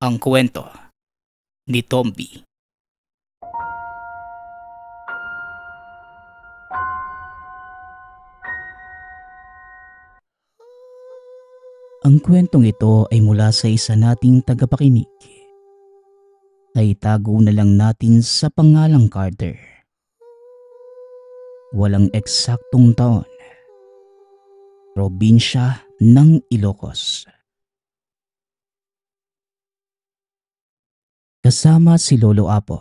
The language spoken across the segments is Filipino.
Ang kwento ni Tomby. Ang kwentong ito ay mula sa isa nating tagapakinig. Ay tago na lang natin sa pangalang Carter. Walang eksaktong taon. Probinsya ng Ilocos. Kasama si Lolo Apo.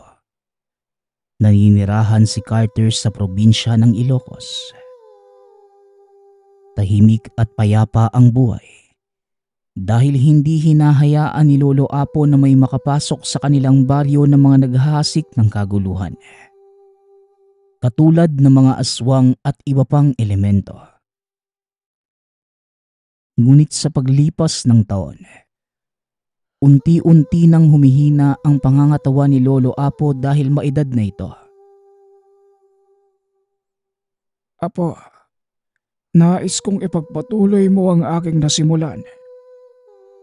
Naninirahan si Carter sa probinsya ng Ilocos. Tahimik at payapa ang buhay. Dahil hindi hinahayaan ni Lolo Apo na may makapasok sa kanilang baryo ng mga naghahasik ng kaguluhan. Katulad ng mga aswang at iba pang elemento. Ngunit sa paglipas ng taon, unti-unti nang humihina ang pangangatawan ni Lolo Apo dahil maedad na ito. Apo, nais kong ipagpatuloy mo ang aking nasimulan.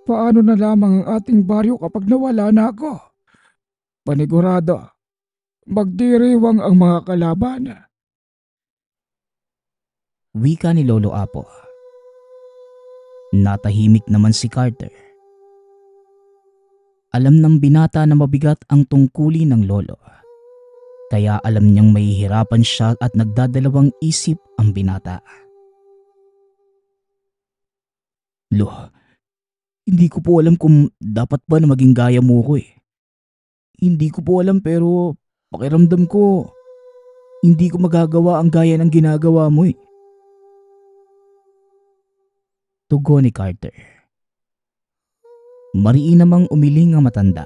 Paano na lamang ang ating baryo kapag nawala na ako? Panigurado, magdiriwang ang mga kalaban. Wika ni Lolo Apo. Natahimik naman si Carter. Alam ng binata na mabigat ang tungkulin ng lolo. Kaya alam niyang mahihirapan siya at nagdadalawang isip ang binata. Lo, hindi ko po alam kung dapat ba na maging gaya mo ko eh. Hindi ko po alam pero pakiramdam ko hindi ko magagawa ang gaya ng ginagawa mo eh. Tugon ni Carter. Mariin namang umiling ang matanda.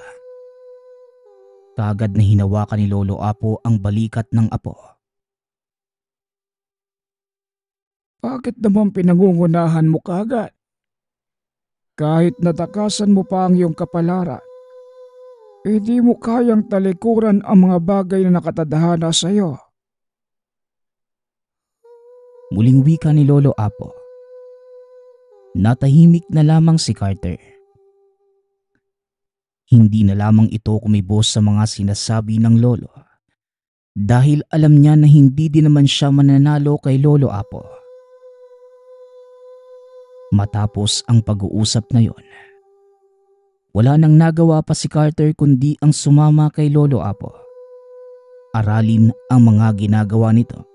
Kaagad na hinawakan ni Lolo Apo ang balikat ng apo. Bakit naman pinangungunahan mo kagad? Kahit natakasan mo pa ang iyong kapalaran, hindi mo kayang talikuran ang mga bagay na nakatadhana sa iyo. Muling wika ni Lolo Apo. Natahimik na lamang si Carter. Hindi na lamang ito kumibos sa mga sinasabi ng lolo. Dahil alam niya na hindi din naman siya mananalo kay Lolo Apo. Matapos ang pag-uusap na yon, wala nang nagawa pa si Carter kundi ang sumama kay Lolo Apo. Aralin ang mga ginagawa nito.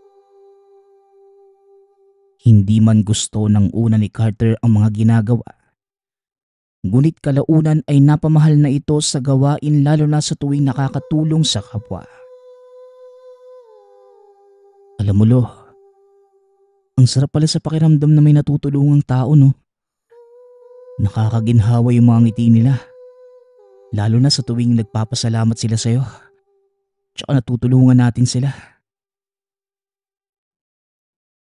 Hindi man gusto ng una ni Carter ang mga ginagawa. Ngunit kalaunan ay napamahal na ito sa gawain lalo na sa tuwing nakakatulong sa kapwa. Alam mo lo, ang sarap pala sa pakiramdam na may natutulungang tao no. Nakakaginhawa yung mga ngiti nila. Lalo na sa tuwing nagpapasalamat sila sa'yo. Tsaka natutulungan natin sila.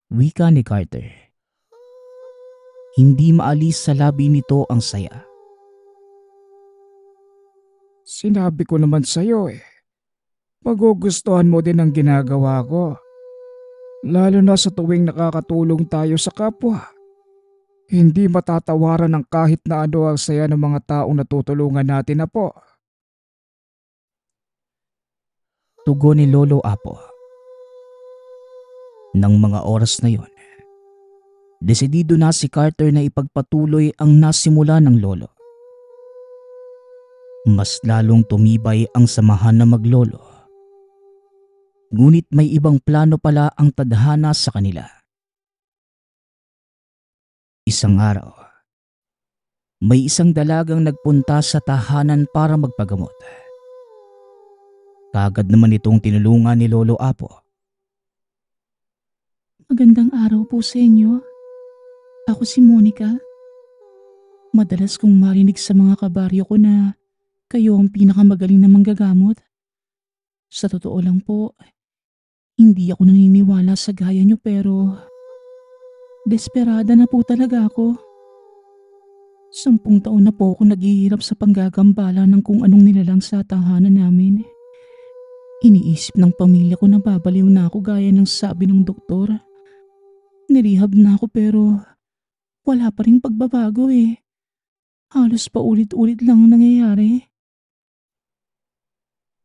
Wika ni Carter. Hindi maalis sa labi nito ang saya. Sinabi ko naman sa iyo magugustuhan mo din ang ginagawa ko. Lalo na sa tuwing nakakatulong tayo sa kapwa. Hindi matatawaran ng kahit na ano ang saya ng mga taong natutulungan natin na po. Tugon ni Lolo Apo. Nang mga oras na yon, desidido na si Carter na ipagpatuloy ang nasimula ng lolo. Mas lalong tumibay ang samahan na maglolo. Ngunit may ibang plano pala ang tadhana sa kanila. Isang araw, may isang dalagang nagpunta sa tahanan para magpagamot. Kaagad naman itong tinulungan ni Lolo Apo. Magandang araw po sa inyo. Ako si Monica. Madalas kong marinig sa mga kabaryo ko na kayo ang pinakamagaling na manggagamot. Sa totoo lang po, hindi ako naniniwala sa gaya nyo pero desperada na po talaga ako. 10 taon na po ako naghihirap sa panggagambala ng kung anong nilalang sa tahanan namin. Iniisip ng pamilya ko na babaliw na ako gaya ng sabi ng doktor. Nirehab na ako pero wala pa rin pagbabago eh. Halos paulit-ulit lang ang nangyayari.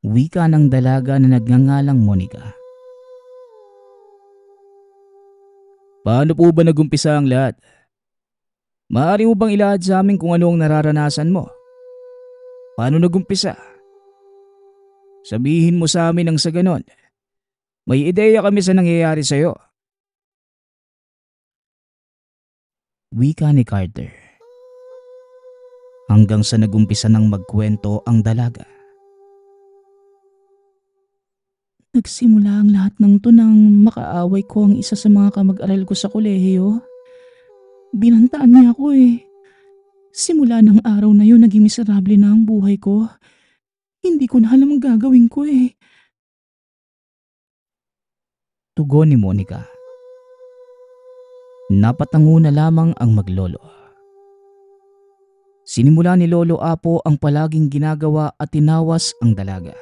Wika ng dalaga na nagngangalang Monica. Paano po ba nagumpisa ang lahat? Maaari mo bang ilahad sa amin kung ano ang nararanasan mo? Paano nagumpisa? Sabihin mo sa amin ang sa ganon. May ideya kami sa nangyayari sa'yo. Wika ni Carter. Hanggang sa nagumpisa ng magkwento ang dalaga. Nagsimula ang lahat ng to nang makaaway ko ang isa sa mga kamag-aral ko sa kolehiyo. Binantaan niya ako eh. Simula ng araw na yun naging miserable na ang buhay ko. Hindi ko na alam ang gagawin ko eh. Tugon ni Monica. Napatango na lamang ang maglolo. Sinimula ni Lolo Apo ang palaging ginagawa at tinawas ang dalaga.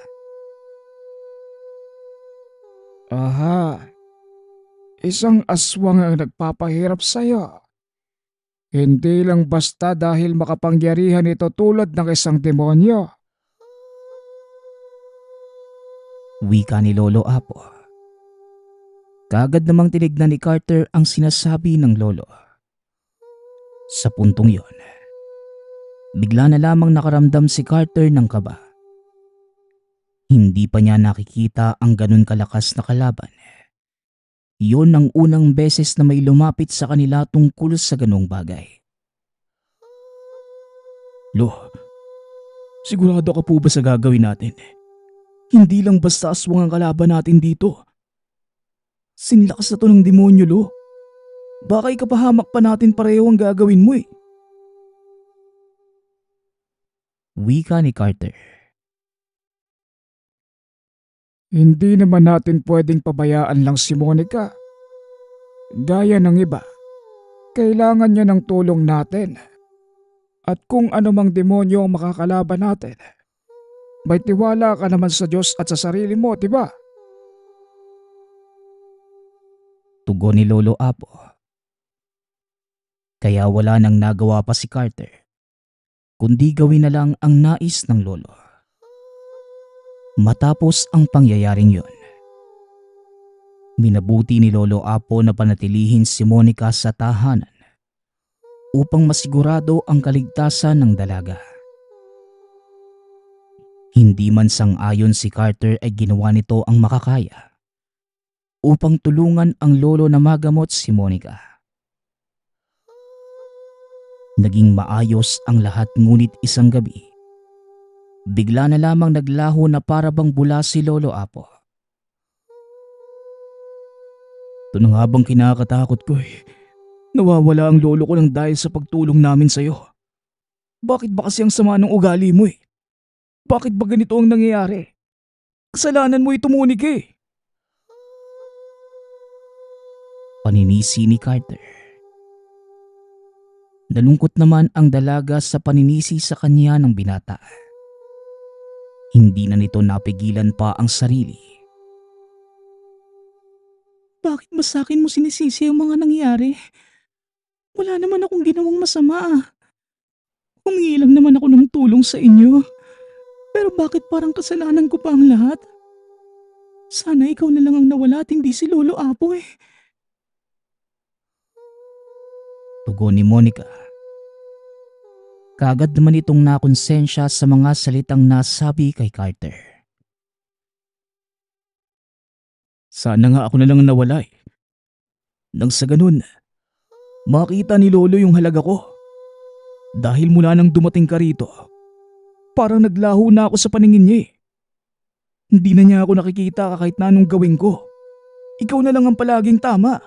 Aha, isang aswang ang nagpapahirap sa'yo. Hindi lang basta dahil makapangyarihan ito tulad ng isang demonyo. Wika ni Lolo Apo. Kaagad namang tinignan ni Carter ang sinasabi ng lolo. Sa puntong yon, bigla na lamang nakaramdam si Carter ng kaba. Hindi pa niya nakikita ang ganun kalakas na kalaban. Iyon ang unang beses na may lumapit sa kanila tungkol sa ganung bagay. Lo, sigurado ka po ba sa gagawin natin? Hindi lang basta aswang ang kalaban natin dito. Sinlakas na to ng demonyo, Lo. Baka ikapahamak pa natin pareho ang gagawin mo eh. Wika ni Carter. Hindi naman natin pwedeng pabayaan lang si Monica. Gaya ng iba, kailangan niya ng tulong natin. At kung anumang demonyo ang makakalaban natin, may tiwala ka naman sa Diyos at sa sarili mo, di ba? Tugon ni Lolo Apo. Kaya wala nang nagawa pa si Carter, kundi gawin na lang ang nais ng lolo. Matapos ang pangyayaring yon, minabuti ni Lolo Apo na panatilihin si Monica sa tahanan upang masigurado ang kaligtasan ng dalaga. Hindi man sang-ayon si Carter ay ginawa nito ang makakaya upang tulungan ang lolo na magamot si Monica. Naging maayos ang lahat ngunit isang gabi, bigla na lamang naglaho na para bang bula si Lolo Apo. Ito na nga bang kinakatakot ko eh. Nawawala ang lolo ko ng dahil sa pagtulong namin sa'yo. Bakit ba kasi ang sama ng ugali mo eh? Bakit ba ganito ang nangyayari? Kasalanan mo ito, Monica eh. Paninisi ni Carter. Nalungkot naman ang dalaga sa paninisi sa kanya ng binata. Hindi na nito napigilan pa ang sarili. Bakit ba sa akin mo sinisisi ang mga nangyari? Wala naman akong ginawang masama. Humingi lang naman ako ng tulong sa inyo. Pero bakit parang kasalanan ko pa ang lahat? Sana ikaw na lang ang nawala at hindi si Lolo Apo eh. Tugon ni Monica. Kaagad naman itong nakonsensya sa mga salitang nasabi kay Carter. Sana nga ako na lang nawala eh. Nang sa ganun, makita ni Lolo yung halaga ko. Dahil mula nang dumating ka rito, parang naglaho na ako sa paningin niya eh. Hindi na niya ako nakikita kahit na anong gawin ko. Ikaw na lang ang palaging tama.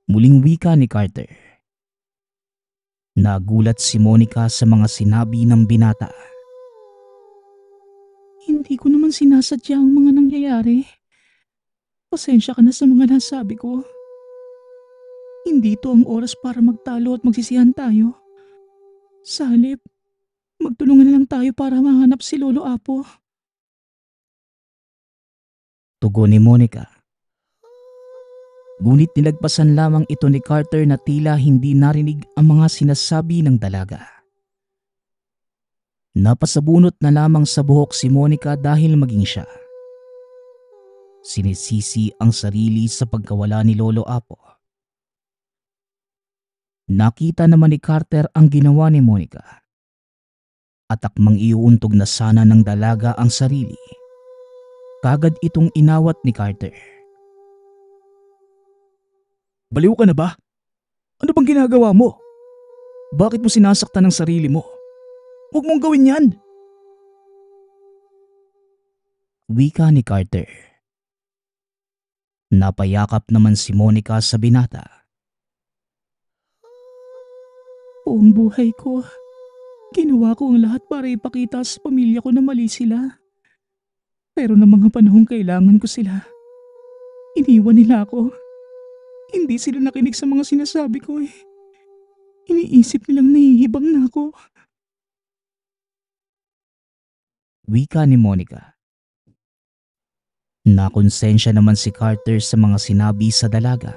Muling wika ni Carter. Nagulat si Monica sa mga sinabi ng binata. Hindi ko naman sinasadya ang mga nangyayari. Pasensya ka na sa mga nasabi ko. Hindi ito ang oras para magtalo at magsisihan tayo. Sa halip, magtulungan na lang tayo para mahanap si Lolo Apo. Tugon ni Monica. Ngunit nilagpasan lamang ito ni Carter na tila hindi narinig ang mga sinasabi ng dalaga. Napasabunot na lamang sa buhok si Monica dahil maging siya. Sinisisi ang sarili sa pagkawala ni Lolo Apo. Nakita naman ni Carter ang ginawa ni Monica. At akmang iuuntog na sana ng dalaga ang sarili. Kagad itong inawat ni Carter. Baliw ka na ba? Ano bang ginagawa mo? Bakit mo sinasaktan ang sarili mo? Huwag mong gawin yan! Wika ni Carter. Napayakap naman si Monica sa binata. Buong buhay ko, ginawa ko ang lahat para ipakita sa pamilya ko na mali sila. Pero ng mga panahong kailangan ko sila, iniwan nila ako. Hindi sila nakinig sa mga sinasabi ko eh. Iniisip nilang nahihibang na ako. Wika ni Monica. Nakonsensya naman si Carter sa mga sinabi sa dalaga.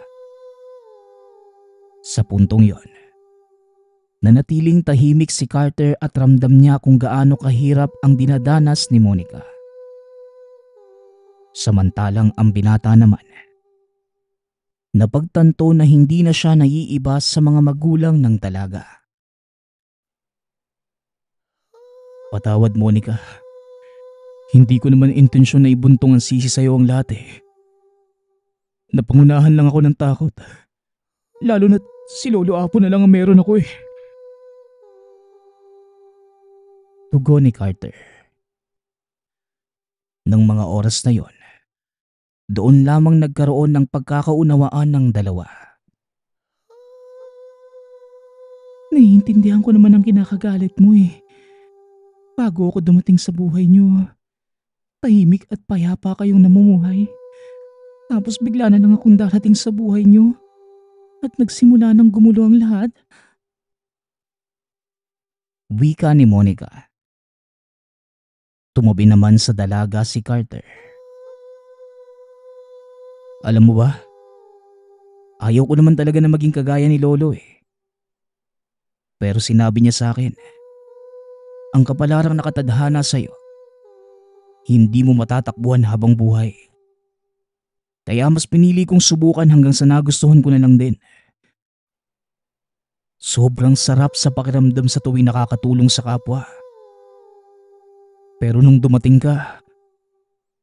Sa puntong yon, nanatiling tahimik si Carter at ramdam niya kung gaano kahirap ang dinadanas ni Monica. Samantalang ang binata naman, napagtanto na hindi na siya naiiba sa mga magulang ng dalaga. Patawad, Monica. Hindi ko naman intensyon na ibuntong ang sisi sa'yo ang lahat eh. Napangunahan lang ako ng takot. Lalo na't si Lolo Apo na lang ang meron ako eh. Tugon ni Carter. Nang mga oras na yon, doon lamang nagkaroon ng pagkakaunawaan ng dalawa. Naiintindihan ko naman ang kinakagalit mo eh. Bago ako dumating sa buhay niyo, tahimik at payapa kayong namumuhay. Tapos bigla na lang akong darating sa buhay niyo at nagsimula ng gumulo ang lahat. Wika ni Monica. Tumabi naman sa dalaga si Carter. Alam mo ba, ayaw ko naman talaga na maging kagaya ni Lolo eh. Pero sinabi niya sa akin, ang kapalarang nakatadhana sa'yo, hindi mo matatakbuhan habang buhay. Kaya mas pinili kong subukan hanggang sa nagustuhan ko na lang din. Sobrang sarap sa pakiramdam sa tuwing nakakatulong sa kapwa. Pero nung dumating ka,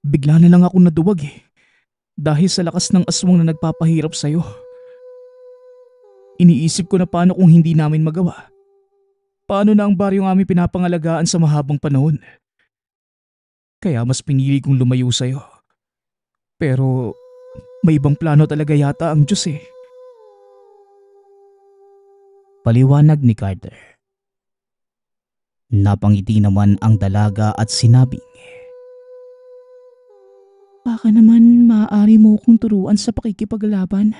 bigla na lang ako naduwag eh. Dahil sa lakas ng aswang na nagpapahirap sa'yo. Iniisip ko na paano kung hindi namin magawa. Paano na ang baryong aming pinapangalagaan sa mahabang panahon. Kaya mas pinili kong lumayo sa'yo. Pero may ibang plano talaga yata ang Diyos eh. Paliwanag ni Carter. Napangiti naman ang dalaga at sinabing, Baka naman maaari mo akong turuan sa pakikipaglaban.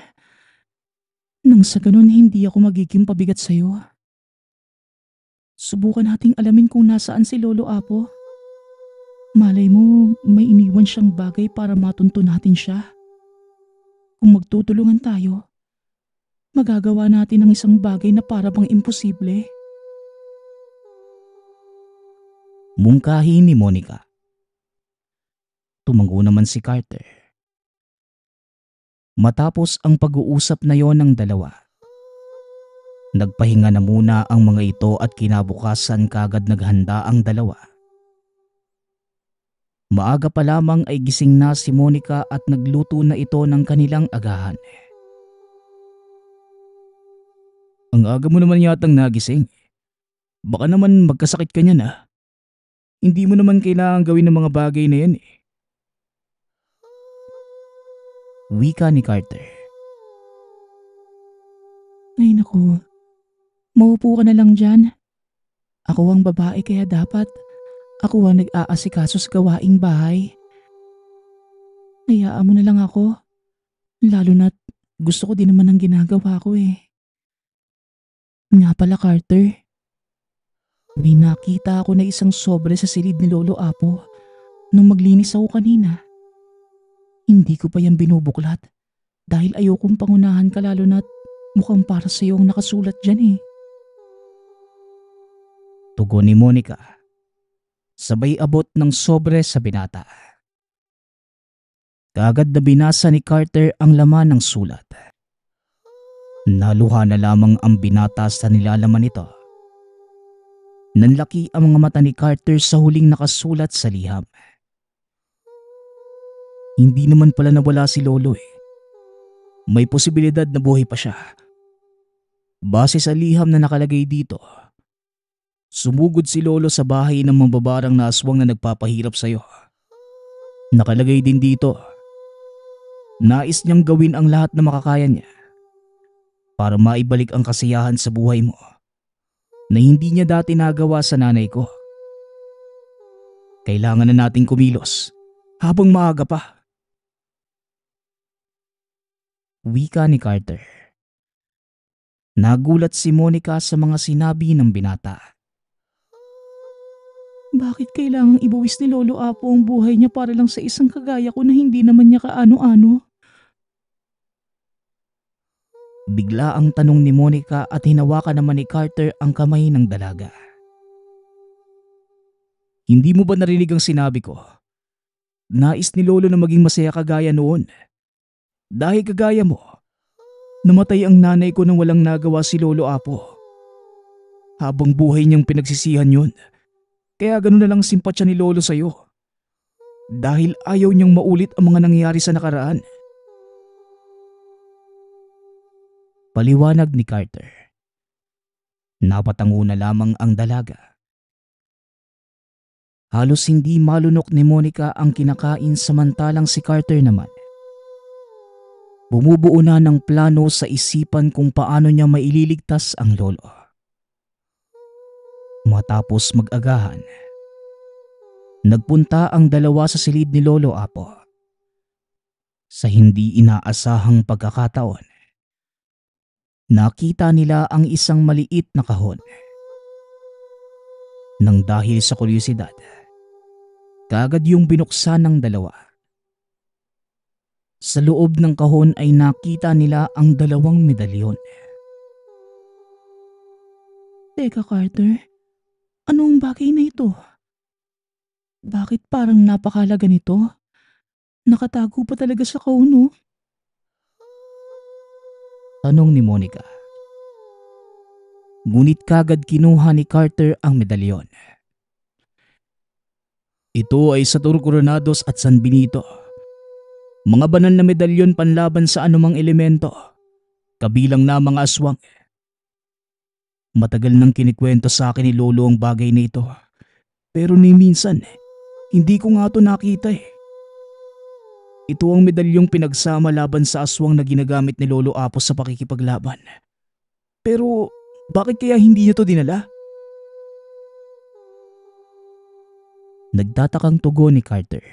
Nang sa ganun hindi ako magiging pabigat sa'yo. Subukan nating alamin kung nasaan si Lolo Apo. Malay mo may iniwan siyang bagay para matunto natin siya. Kung magtutulungan tayo, magagawa natin ang isang bagay na para bang imposible. mungkahi ni Monica. Tumango naman si Carter. Matapos ang pag-uusap na yon ng dalawa, nagpahinga na muna ang mga ito at kinabukasan kagad naghanda ang dalawa. Maaga pa lamang ay gising na si Monica at nagluto na ito ng kanilang agahan. Ang aga mo naman yatang nagising. Baka naman magkasakit ka niyan ah. Hindi mo naman kailangan gawin ng mga bagay na yan eh. Wika ni Carter. Ay naku, maupo ka na lang dyan. Ako ang babae kaya dapat ako ang nag-aasikaso sa gawaing bahay. Hayaan mo na lang ako. Lalo na't gusto ko din naman ang ginagawa ko eh. Nga pala Carter, may nakita ako na isang sobre sa silid ni Lolo Apo nung maglinis ako kanina. Hindi ko pa yan binubuklat Dahil ayokong pangunahan ka lalo na't mukhang para sa'yo ang nakasulat dyan eh. Tugon ni Monica. Sabay abot ng sobre sa binata. Kaagad na binasa ni Carter ang laman ng sulat. Naluha na lamang ang binata sa nilalaman nito. Nanlaki ang mga mata ni Carter sa huling nakasulat sa liham. Hindi naman pala nawala si Lolo eh. May posibilidad na buhay pa siya. Base sa liham na nakalagay dito, sumugod si Lolo sa bahay ng mambabarang na aswang na nagpapahirap sa'yo. Nakalagay din dito, nais niyang gawin ang lahat na makakaya niya para maibalik ang kasiyahan sa buhay mo na hindi niya dati nagawa sa nanay ko. Kailangan na nating kumilos habang maaga pa. Wika ni Carter. Nagulat si Monica sa mga sinabi ng binata. Bakit kailangang ibuwis ni Lolo Apo ang buhay niya para lang sa isang kagaya ko na hindi naman niya kaano-ano? Bigla ang tanong ni Monica at hinawakan naman ni Carter ang kamay ng dalaga. Hindi mo ba narinig ang sinabi ko? Nais ni Lolo na maging masaya kagaya noon. Dahil kagaya mo, namatay ang nanay ko nang walang nagawa si Lolo Apo. Habang buhay niyang pinagsisihan yun. Kaya ganun na lang simpatsya ni Lolo sa'yo. Dahil ayaw niyang maulit ang mga nangyari sa nakaraan. Paliwanag ni Carter. Napatango na lamang ang dalaga. Halos hindi malunok ni Monica ang kinakain samantalang si Carter naman. Bumubuo na ng plano sa isipan kung paano niya maililigtas ang lolo. Matapos mag-agahan, nagpunta ang dalawa sa silid ni Lolo Apo. Sa hindi inaasahang pagkakataon, nakita nila ang isang maliit na kahon. Nang dahil sa kuryosidad, kaagad yung binuksan ng dalawa. Sa loob ng kahon ay nakita nila ang 2 medalyon. Teka Carter, anong bagay na ito? Bakit parang napakalaga nito? Nakatago pa talaga sa kahon, no? Tanong ni Monica. Ngunit kagad kinuha ni Carter ang medalyon. Ito ay Sator Coronados at San Benito. Mga banal na medalyon panlaban sa anumang elemento, kabilang na mga aswang. Matagal nang kinikwento sa akin ni Lolo ang bagay na ito. Pero ni minsan, hindi ko nga ito nakita eh. Ito ang medalyong pinagsama laban sa aswang na ginagamit ni Lolo Apo sa pakikipaglaban. Pero bakit kaya hindi niya ito dinala? Nagtatakang tugon ni Carter.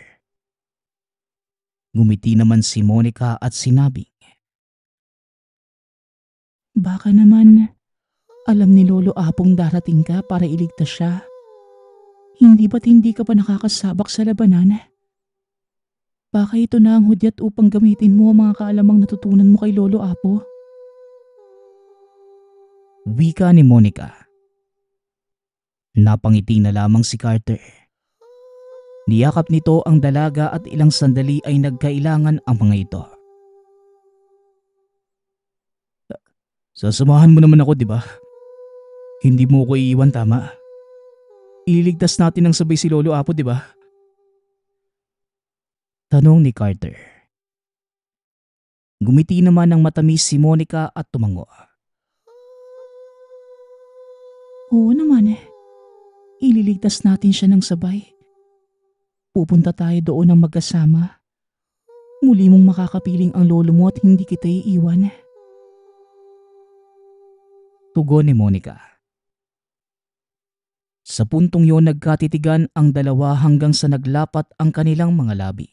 Ngumiti naman si Monica at sinabi, Baka naman, alam ni Lolo Apong darating ka para iligtas siya. Hindi ba't hindi ka pa nakakasabak sa labanan? Baka ito na ang hudyat upang gamitin mo ang mga kaalamang natutunan mo kay Lolo Apo. Wika ni Monica. Napangiti na lamang si Carter. Niyakap nito ang dalaga at ilang sandali ay nagkailangan ang mga ito. Sasamahan mo naman ako, di ba? Hindi mo ko iiwan, tama? Ililigtas natin ng sabay si Lolo Apo, di ba? Tanong ni Carter. Gumiti naman ng matamis si Monica at tumango. Oo naman eh. Ililigtas natin siya ng sabay. Pupunta tayo doon ng magkasama. Muli mong makakapiling ang lolo mo at hindi kita iiwan. Tugon ni Monica. Sa puntong yon nagkatitigan ang dalawa hanggang sa naglapat ang kanilang mga labi.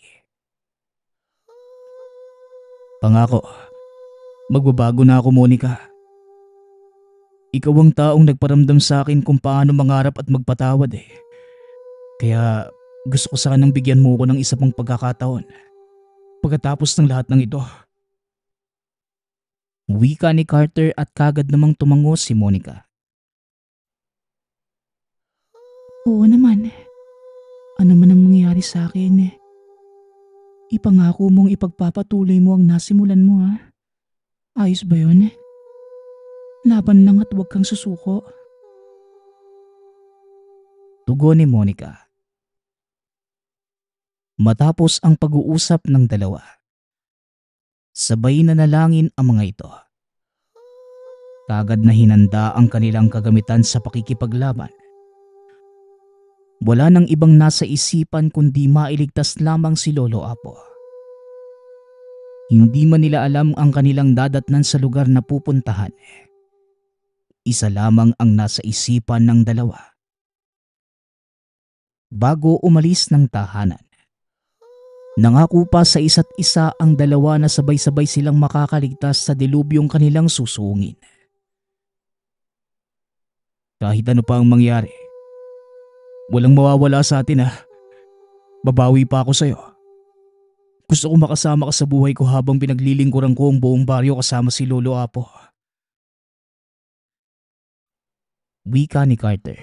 Pangako, magbabago na ako, Monica. Ikaw ang taong nagparamdam sa akin kung paano mangarap at magpatawad eh. Kaya gusto ko sanang bigyan mo ko ng isa pang pagkakataon pagkatapos ng lahat ng ito. Wika ni Carter at kagad namang tumango si Monica. Oo naman. Ano man ang mangyari sa akin, ipangako mong ipagpapatuloy mo ang nasimulan mo, ha? Ayos ba yun? Laban lang at huwag kang susuko. Tugon ni Monica. Matapos ang pag-uusap ng dalawa, sabay na nalangin ang mga ito. Kagad na hinanda ang kanilang kagamitan sa pakikipaglaban. Wala nang ibang nasa isipan kundi mailigtas lamang si Lolo Apo. Hindi man nila alam ang kanilang dadatnan sa lugar na pupuntahan. Isa lamang ang nasa isipan ng dalawa. Bago umalis ng tahanan, nangako pa sa isa't isa ang dalawa na sabay-sabay silang makakaligtas sa dilubyong kanilang susungin. Kahit ano pa ang mangyari, walang mawawala sa atin, ha. Babawi pa ako sa'yo. Gusto ko makasama ka sa buhay ko habang pinaglilingkuran ko ang buong baryo kasama si Lolo Apo. Wika ni Carter.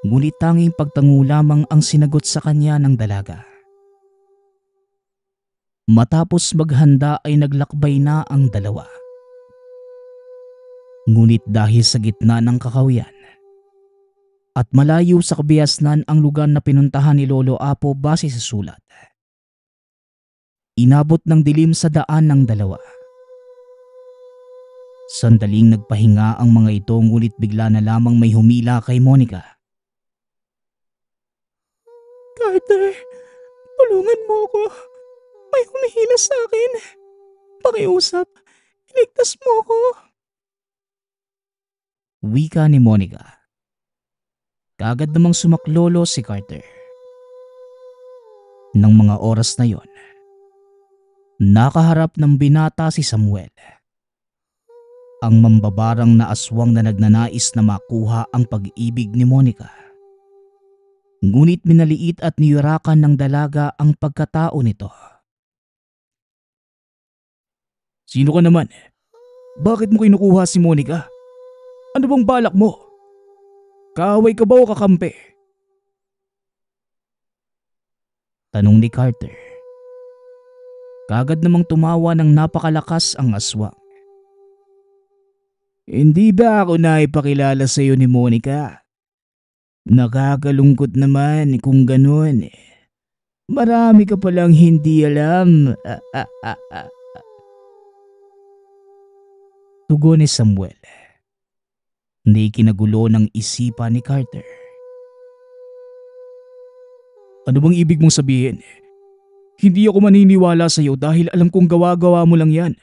Ngunit tanging pagtango lamang ang sinagot sa kanya ng dalaga. Matapos maghanda ay naglakbay na ang dalawa. Ngunit dahil sa gitna ng kakawian at malayo sa kabiasnan ang lugar na pinuntahan ni Lolo Apo base sa sulat, inabot ng dilim sa daan ng dalawa. Sandaling nagpahinga ang mga ito ngunit bigla na lamang may humila kay Monica. Carter, tulungan mo ako. May humihila sa akin. Pakiusap, iligtas mo ako. Wika ni Monica. Kaagad namang sumaklolo si Carter. Nang mga oras na yon, nakaharap ng binata si Samuel, ang mambabarang na aswang na nagnanais na makuha ang pag-ibig ni Monica. Ngunit minaliit at niyurakan ng dalaga ang pagkatao nito. Sino ka naman? Bakit mo kinukuha si Monica? Ano bang balak mo? Kaaway ka ba o kakampi? Tanong ni Carter. Kagad namang tumawa ng napakalakas ang aswang. Hindi ba ako naipakilala sa iyo ni Monica? Nakakalungkot naman kung ganun. Marami ka palang hindi alam. Tugon ni Samuel. Hindi kinagulo ng isipan ni Carter. Ano bang ibig mong sabihin? Hindi ako maniniwala sa iyo dahil alam kong gawa-gawa mo lang yan.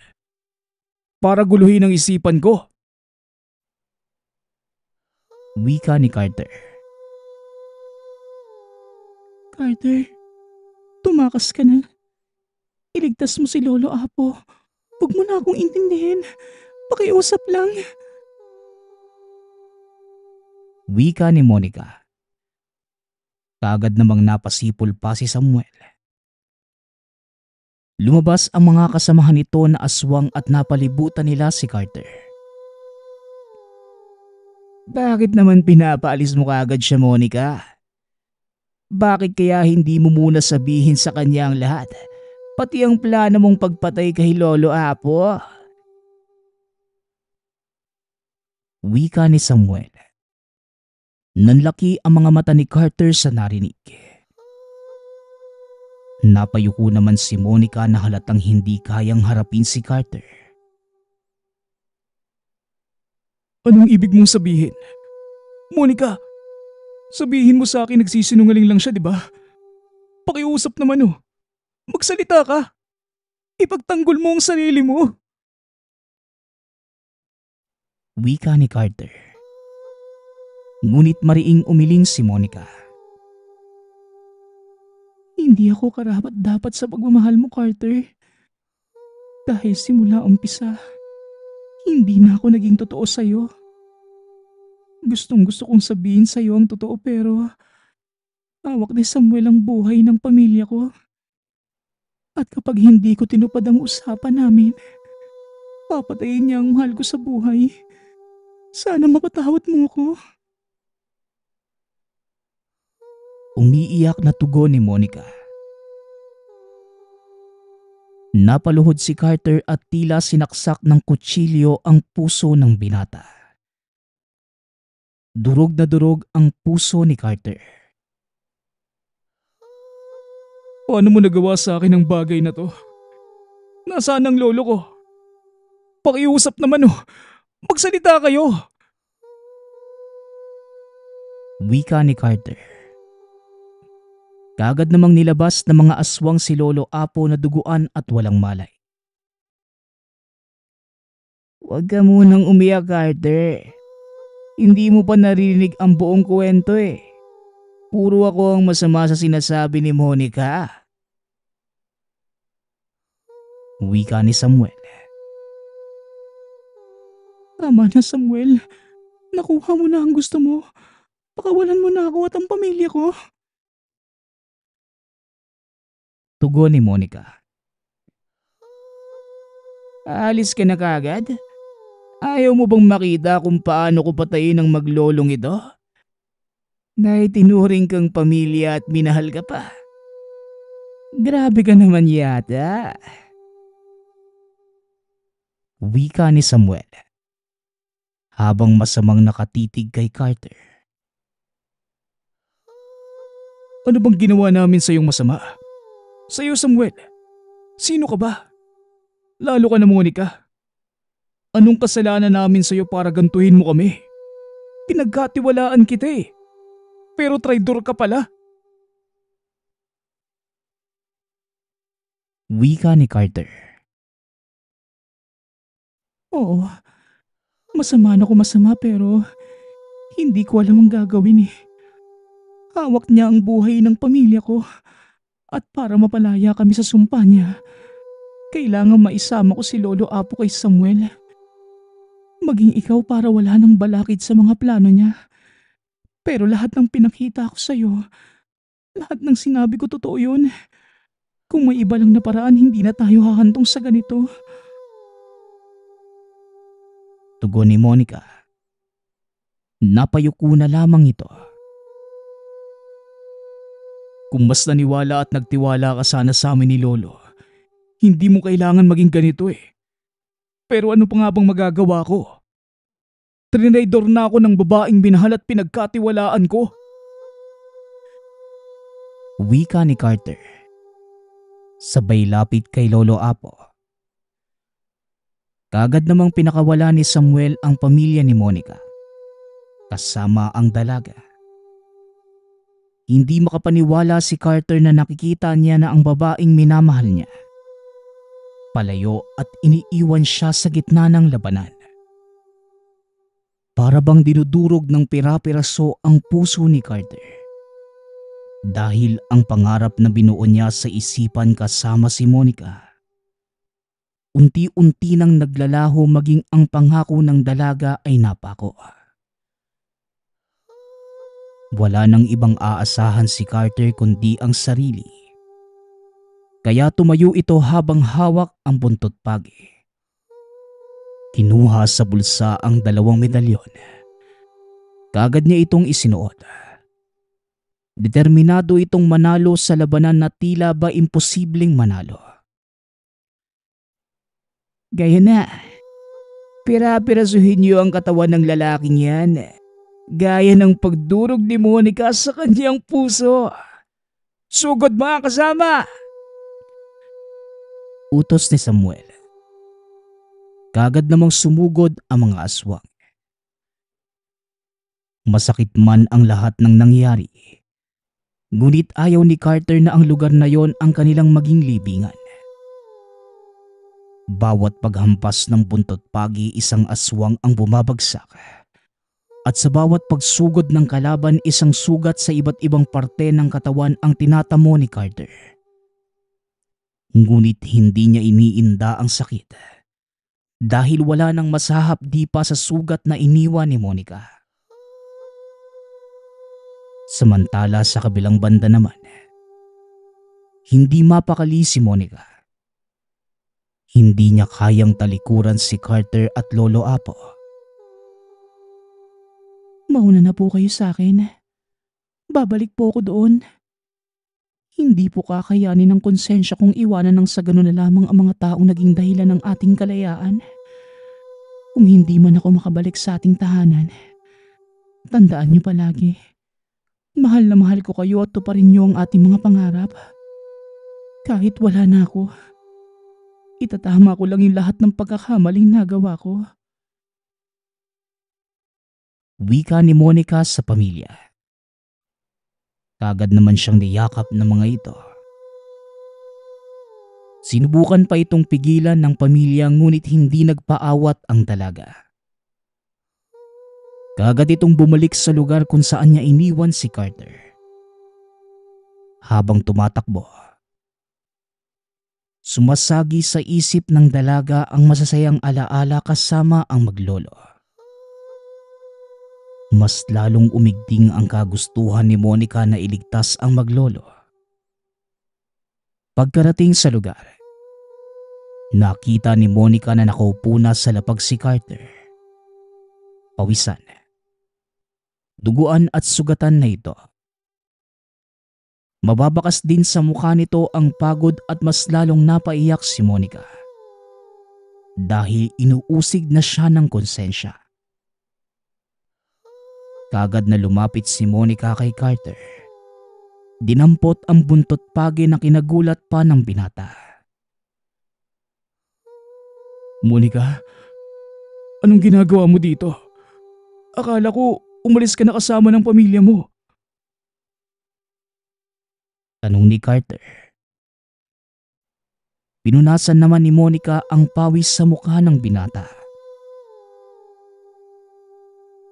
Para guluhin ang isipan ko. Wika ni Carter. Carter, tumakas ka na. Iligtas mo si Lolo Apo. Huwag mo na akong intindihin. Pakiusap lang. Wika ni Monica. Kaagad namang napasipol pa si Samuel. Lumabas ang mga kasamahan nito na aswang at napalibutan nila si Carter. Bakit naman pinapaalis mo kaagad siya, Monica? Bakit kaya hindi mo muna sabihin sa kanya ang lahat? Pati ang plano mong pagpatay kay Lolo Apo? Wika ni Samuel. Nanlaki ang mga mata ni Carter sa narinig. Napayuko naman si Monica na halatang hindi kayang harapin si Carter. Anong ibig mong sabihin? Monica, sabihin mo sa akin nagsisinungaling lang siya, di ba? Pakiusap naman oh. Magsalita ka. Ipagtanggol mo ang sarili mo. Wika ni Carter. Ngunit mariing umiling si Monica. Hindi ako karapat-dapat sa pagmamahal mo, Carter. Dahil simula umpisa, hindi na ako naging totoo sa'yo. Gustong-gusto kong sabihin sa'yo ang totoo pero hawak ni Samuel ang buhay ng pamilya ko. At kapag hindi ko tinupad ang usapan namin, Papatayin niya ang mahal ko sa buhay. Sana mapatawad mo ko. Umiiyak na tugon ni Monica. Napaluhod si Carter at tila sinaksak ng kutsilyo ang puso ng binata. Durog na durog ang puso ni Carter. Paano mo nagawa sa akin ang bagay na to? Nasaan ang lolo ko? Pakiusap naman oh. Magsalita kayo. Wika ni Carter. Kaagad namang nilabas ng mga aswang si Lolo Apo na duguan at walang malay. Huwag ka munang umiyak, Carter. Hindi mo pa narinig ang buong kwento eh. Puro ako ang masama sa sinasabi ni Monica. Wika ni Samuel. Tama na, Samuel. Nakuha mo na ang gusto mo. Pakawalan mo na ako at ang pamilya ko. Tugon ni Monica. Aalis ka na kagad? Ayaw mo bang makita kung paano ko patayin ang maglolong ito? Na itinuring kang pamilya at minahal ka pa. Grabe ka naman yata. Wika ni Samuel. Habang masamang nakatitig kay Carter. Ano bang ginawa namin sa iyong masama? Sa iyo, Samuel. Sino ka ba? Lalo ka na, Monica. Anong kasalanan namin sa iyo para gantuhin mo kami? Pinagkatiwalaan kita eh. Pero traidor ka pala. Wika ni Carter. Oo, masama na ako masama pero hindi ko alam ang gagawin eh. Hawak niya ang buhay ng pamilya ko at para mapalaya kami sa sumpa niya, kailangan maisama ko si Lolo Apo kay Samuel. Maging ikaw para wala nang balakid sa mga plano niya. Pero lahat ng pinakita ko sa'yo, lahat ng sinabi ko totoo yun. Kung may iba lang na paraan, hindi na tayo hahantong sa ganito. Tugon ni Monica. Napayuko na lamang ito. Kung mas naniwala at nagtiwala ka sana sa amin ni Lolo, hindi mo kailangan maging ganito eh. Pero ano pa nga bang magagawa ko? Trinaydor na ako ng babaeng binahal at pinagkatiwalaan ko. Wika ni Carter. Sabay lapit kay Lolo Apo. Kaagad namang pinakawala ni Samuel ang pamilya ni Monica. Kasama ang dalaga. Hindi makapaniwala si Carter na nakikita niya na ang babaeng minamahal niya. Palayo at iniiwan siya sa gitna ng labanan. Para bang dinudurog ng pira-piraso ang puso ni Carter. Dahil ang pangarap na binuo niya sa isipan kasama si Monica. Unti-unti nang naglalaho maging ang pangako ng dalaga ay napako. Wala nang ibang aasahan si Carter kundi ang sarili. Kaya tumayo ito habang hawak ang buntot pagi. Kinuha sa bulsa ang 2 medalyon. Kaagad niya itong isinuot. Determinado itong manalo sa labanan na tila ba imposibleng manalo. Gaya na, pira-pirasuhin niyo ang katawan ng lalaking yan. Gaya ng pagdurog ni Monica sa kanyang puso. Sugod mga kasama! Utos ni Samuel. Kaagad namang sumugod ang mga aswang. Masakit man ang lahat ng nangyari. Ngunit ayaw ni Carter na ang lugar na yon ang kanilang maging libingan. Bawat paghampas ng buntot pagi isang aswang ang bumabagsak. At sa bawat pagsugod ng kalaban isang sugat sa iba't ibang parte ng katawan ang tinatamo ni Carter. Ngunit hindi niya iniinda ang sakit. Dahil wala nang masahapdi pa sa sugat na iniwan ni Monica. Samantala sa kabilang banda naman, hindi mapakali si Monica. Hindi niya kayang talikuran si Carter at Lolo Apo. Mauna na po kayo sa akin. Babalik po ako doon. Hindi po kakayanin ng konsensya kong iwanan ng sa ganun na lamang ang mga taong naging dahilan ng ating kalayaan. Kung hindi man ako makabalik sa ating tahanan, tandaan niyo palagi, mahal na mahal ko kayo at tuparin niyo ang ating mga pangarap. Kahit wala na ako, itatama ko lang yung lahat ng pagkakamaling nagawa ko. Wika ni Monica sa pamilya. Kagad naman siyang niyakap ng mga ito. Sinubukan pa itong pigilan ng pamilya ngunit hindi nagpaawat ang dalaga. Kagad itong bumalik sa lugar kung saan niya iniwan si Carter. Habang tumatakbo, sumasagi sa isip ng dalaga ang masasayang alaala kasama ang maglolo. Mas lalong umigting ang kagustuhan ni Monica na iligtas ang maglolo. Pagkarating sa lugar, nakita ni Monica na nakaupo na sa lapag si Carter. Pawisan, duguan at sugatan na ito. Mababakas din sa mukha nito ang pagod at mas lalong napaiyak si Monica. Dahil inuusig na siya ng konsensya. Kagad na lumapit si Monica kay Carter. Dinampot ang buntot pagi na kinagulat pa ng binata. Monica, anong ginagawa mo dito? Akala ko umalis ka na kasama ng pamilya mo. Tanong ni Carter. Pinunasan naman ni Monica ang pawis sa mukha ng binata.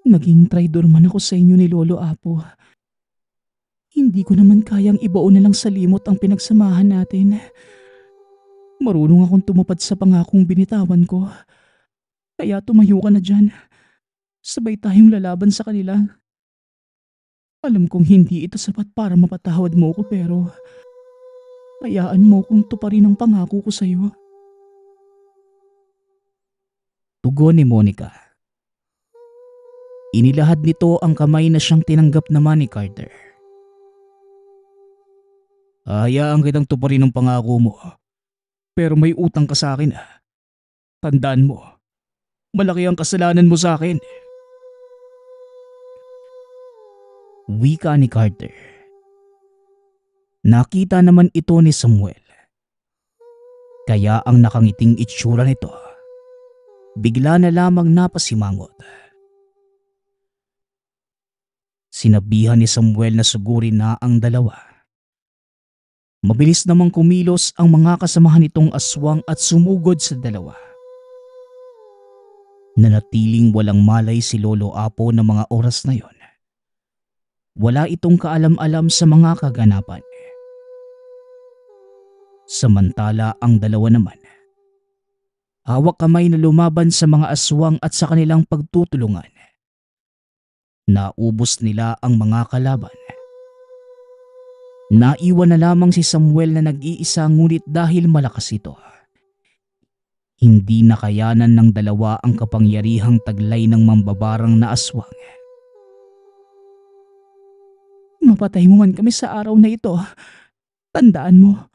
Naging traidor man ako sa inyo ni Lolo Apo. Hindi ko naman kayang ibaon na lang sa limot ang pinagsamahan natin. Marunong akong tumupad sa pangakong binitawan ko. Kaya tumayo ka na dyan. Sabay tayong lalaban sa kanila. Alam kong hindi ito sapat para mapatawad mo ko pero hayaan mo kong tuparin ang pangako ko sa iyo. Tugon ni Monica. Inilahad nito ang kamay na siyang tinanggap naman ni Carter. Hayaan kitang tuparin ang pangako mo. Pero may utang ka sa akin. Tandaan mo, malaki ang kasalanan mo sa akin. Wika ni Carter. Nakita naman ito ni Samuel. Kaya ang nakangiting itsura nito, bigla na lamang napasimangot. Sinabihan ni Samuel na sugurin na ang dalawa. Mabilis namang kumilos ang mga kasamahan nitong aswang at sumugod sa dalawa. Nanatiling walang malay si Lolo Apo ng mga oras na yon. Wala itong kaalam-alam sa mga kaganapan. Samantala ang dalawa naman, hawak kamay na lumaban sa mga aswang at sa kanilang pagtutulungan. Naubos nila ang mga kalaban. Naiwan na lamang si Samuel na nag-iisa ngunit dahil malakas ito, hindi nakayanan ng dalawa ang kapangyarihang taglay ng mambabarang na aswang. Mapatay mo man kami sa araw na ito. Tandaan mo,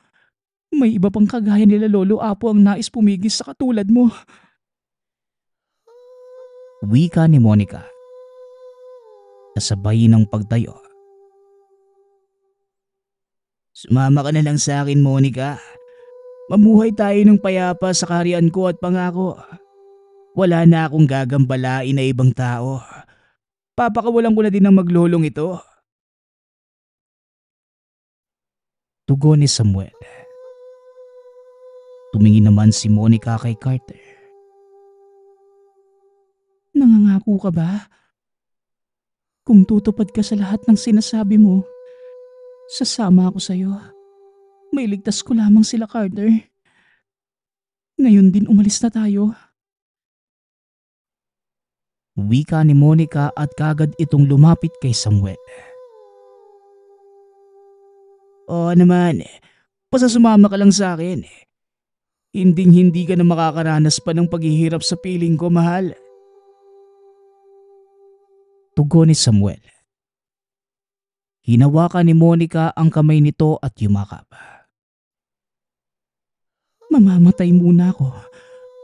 may iba pang kagaya nila Lolo Apo ang nais pumigis sa katulad mo. Wika ni Monica. Kasabay ng pagtayo. Sumama ka na lang sa akin, Monica. Mamuhay tayo ng payapa sa kaharian ko at pangako. Wala na akong gagambalain na ibang tao. Papakawalan ko na din ng maglolong ito. Tugon ni Samuel. Tumingin naman si Monica kay Carter. Nangangako ka ba? Kung tutupad ka sa lahat ng sinasabi mo, sasama ako sa'yo. May ligtas ko lamang sila, Carter. Ngayon din umalis na tayo. Wika ni Monica at kagad itong lumapit kay Samuel. Oo naman, basta sumama ka lang sa akin. Hinding-hindi ka na makakaranas pa ng paghihirap sa piling ko, mahal. Tugon ni Samuel. Hinawakan ni Monica ang kamay nito at yumakap. Mamamatay muna ako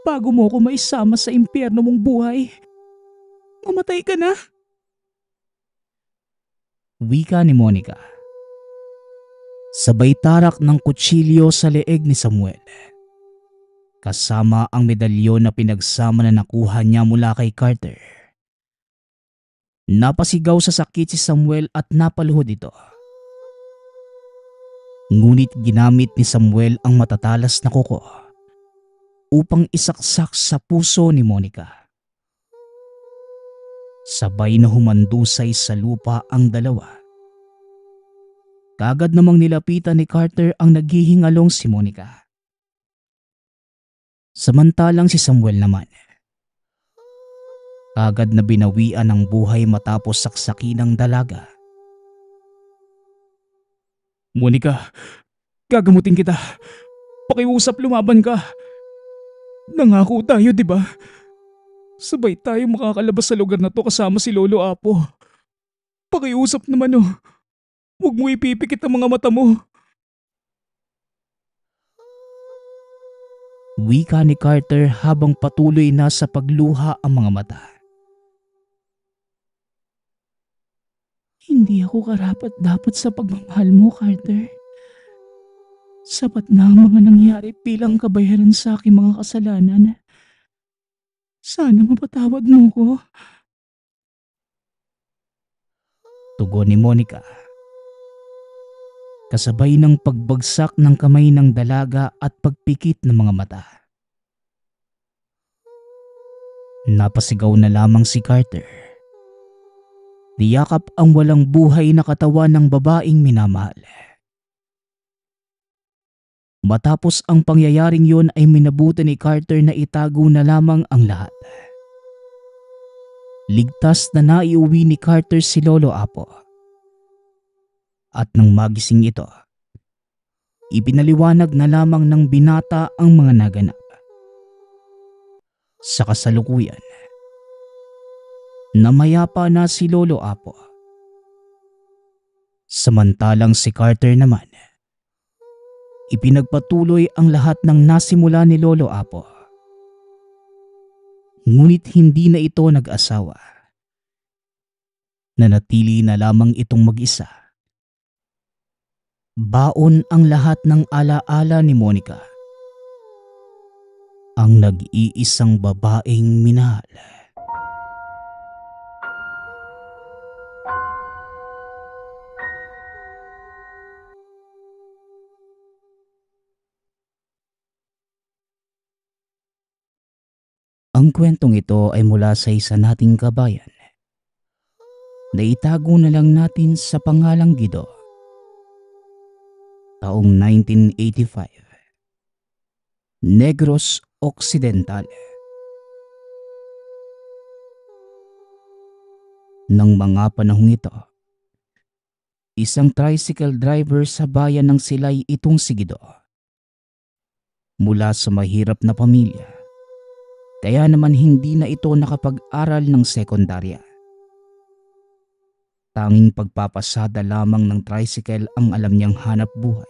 bago mo ako maisama sa impyerno mong buhay. Mamatay ka na. Wika ni Monica. Sabay tarak ng kutsilyo sa leeg ni Samuel. Kasama ang medalyon na pinagsama na nakuha niya mula kay Carter. Napasigaw sa sakit si Samuel at napaluhod ito. Ngunit ginamit ni Samuel ang matatalas na kuko upang isaksak sa puso ni Monica. Sabay na humandusay sa lupa ang dalawa. Kagad namang nilapitan ni Carter ang naghihingalong si Monica. Samantalang si Samuel naman, kagad na binawian ng buhay matapos saksakin ng dalaga. Monica, gagamutin kita. Pakiusap, lumaban ka. Nangako tayo, di ba? Sabay tayo makakalabas sa lugar na to kasama si Lolo Apo. Pakiusap naman oh. Huwag mo ipipikit ang mga mata mo. Wika ni Carter habang patuloy na sa pagluha ang mga mata. Hindi ako karapat-dapat sa pagmamahal mo, Carter. Sapat na ang mga nangyari bilang kabayaran sa aking mga kasalanan. Sana mapatawad mo ko. Tugon ni Monica. Kasabay ng pagbagsak ng kamay ng dalaga at pagpikit ng mga mata. Napasigaw na lamang si Carter. Niyakap ang walang buhay na katawan ng babaeng minamahal. Matapos ang pangyayaring yon ay minabuti ni Carter na itago na lamang ang lahat. Ligtas na naiuwi ni Carter si Lolo Apo. At nang magising ito, ipinaliwanag na lamang ng binata ang mga naganap. Sa kasalukuyan, namayapa na si Lolo Apo. Samantalang si Carter naman, ipinagpatuloy ang lahat ng nasimula ni Lolo Apo. Ngunit hindi na ito nag-asawa. Nanatili na lamang itong mag-isa. Baon ang lahat ng alaala ni Monica. Ang nag-iisang babaeng minahal. Ang kwentong ito ay mula sa isa nating kabayan na itago na lang natin sa pangalang Guido. Taong 1985. Negros Occidental. Nang mga panahong ito, isang tricycle driver sa bayan ng Silay itong si Guido. Mula sa mahirap na pamilya, kaya naman hindi na ito nakapag-aral ng sekundarya. Tanging pagpapasada lamang ng tricycle ang alam niyang hanap buhay.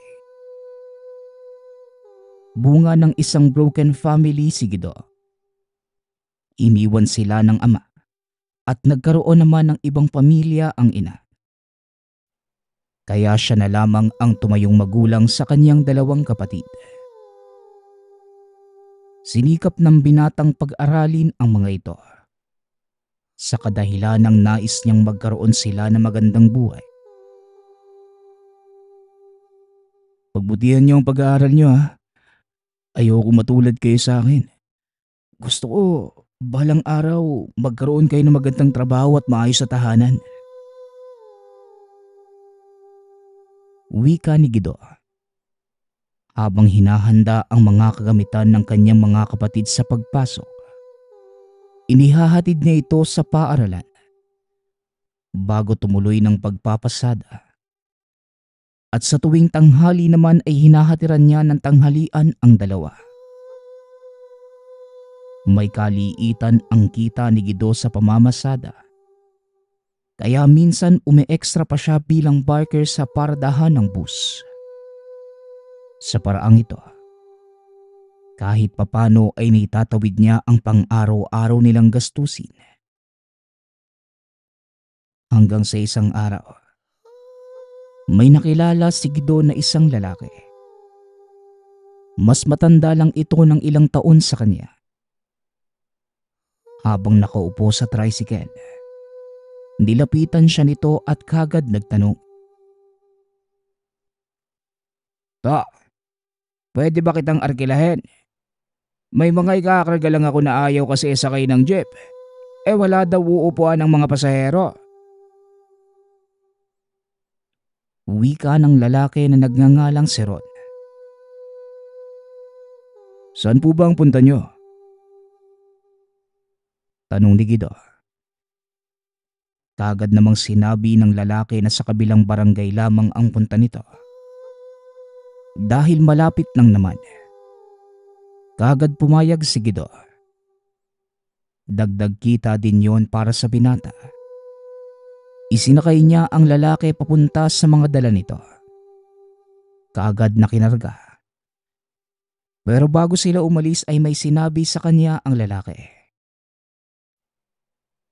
Bunga ng isang broken family si Guido. Iniwan sila ng ama at nagkaroon naman ng ibang pamilya ang ina. Kaya siya na lamang ang tumayong magulang sa kanyang dalawang kapatid. Sinikap ng binatang pag-aralin ang mga ito. Sa kadahilan ng nais niyang magkaroon sila ng magandang buhay. Pagbutihan niyo ang pag-aaral niyo ha. Ayoko matulad kayo sa akin. Gusto ko balang araw magkaroon kayo ng magandang trabaho at maayos sa tahanan. Wika ni Guido. Habang hinahanda ang mga kagamitan ng kanyang mga kapatid sa pagpasok. Inihahatid niya ito sa paaralan bago tumuloy ng pagpapasada. At sa tuwing tanghali naman ay hinahatiran niya ng tanghalian ang dalawa. May kaliitan ang kita ni Guido sa pamamasada. Kaya minsan umi-extra pa siya bilang barker sa paradahan ng bus. Sa paraang ito, kahit papano ay naitatawid niya ang pang-araw-araw nilang gastusin. Hanggang sa isang araw, may nakilala si Guido na isang lalaki. Mas matanda lang ito ng ilang taon sa kanya. Habang nakaupo sa tricycle, nilapitan siya nito at kagad nagtanong. "Ta, pwede ba kitang arkilahin? May mga ikakarga lang ako na ayaw kasi sakay ng jeep. Wala daw uupuan ng mga pasahero." Wika ng lalaki na nagngangalang si Ron. "Saan po ba ang punta nyo?" tanong ni Guido. Kagad namang sinabi ng lalaki na sa kabilang barangay lamang ang punta nito. Dahil malapit lang naman, kagad pumayag si Guido. Dagdag kita din yon para sa binata. Isinakay niya ang lalaki papunta sa mga dala nito. Kaagad na kinarga. Pero bago sila umalis ay may sinabi sa kanya ang lalaki.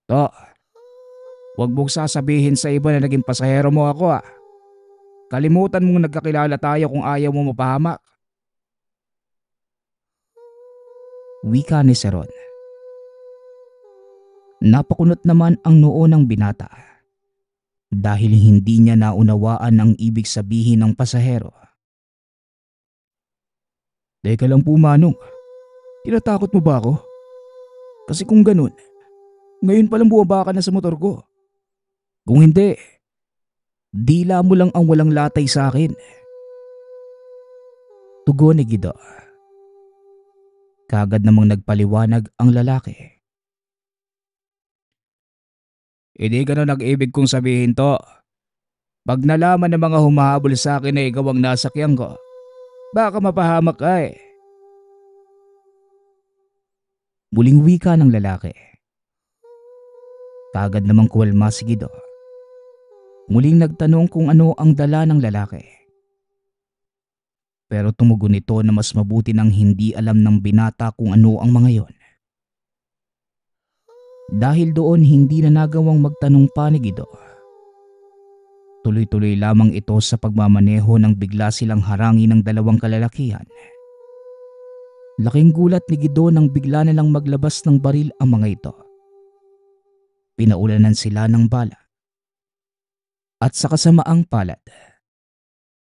"To, huwag mong sasabihin sa iba na naging pasahero mo ako. Kalimutan mong nagkakilala tayo kung ayaw mo mapahamak." Wika ni Seron. Napakunot naman ang noo ng binata dahil hindi niya naunawaan ang ibig sabihin ng pasahero. "Teka lang po, Manong. Tinatakot mo ba ako? Kasi kung ganun, ngayon palang bumaba ka na sa motor ko. Kung hindi, dila mo lang ang walang latay sa akin." Tugon ni Guido. Kagad namang nagpaliwanag ang lalaki. "Hindi ka na nag-ibig kong sabihin to. Pag nalaman ng mga humahabol sa akin na ikaw ang nasakyan ko, baka mapahamak ka eh." Muling wika ng lalaki. Kagad namang kuwalma si Guido. Muling nagtanong kung ano ang dala ng lalaki. Pero tumugon nito na mas mabuti nang hindi alam ng binata kung ano ang mga yon. Dahil doon hindi na nagawang magtanong pa ni Guido. Tuloy-tuloy lamang ito sa pagmamaneho nang bigla silang harangin ng dalawang kalalakihan. Laking gulat ni Guido nang bigla na lang maglabas ng baril ang mga ito. Pinaulanan sila ng bala. At sa kasamaang palad,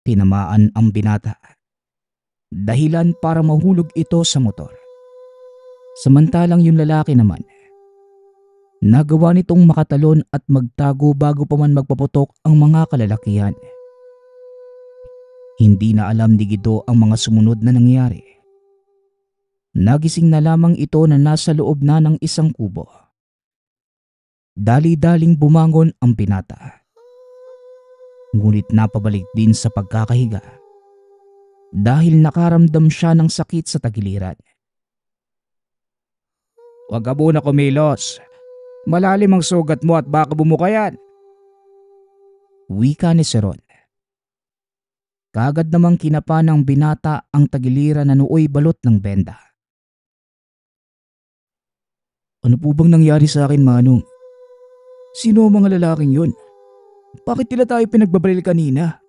tinamaan ang binata. Dahilan para mahulog ito sa motor. Samantalang yung lalaki naman, nagawa nitong makatalon at magtago bago pa man magpaputok ang mga kalalakihan. Hindi na alam ni Guido ang mga sumunod na nangyari. Nagising na lamang ito na nasa loob na ng isang kubo. Dali-daling bumangon ang binata. Ngunit napabalik din sa pagkakahiga dahil nakaramdam siya ng sakit sa tagiliran. "Huwag ka muna kumilos. Malalim ang sugat mo at baka bumuka yan." Wika ni Seron. Kagad namang kinapa ng binata ang tagiliran na nooy balot ng benda. "Ano po bang nangyari sa akin, Manong? Sino ang mga lalaking yun? Bakit nila tayo pinagbabaril kanina?"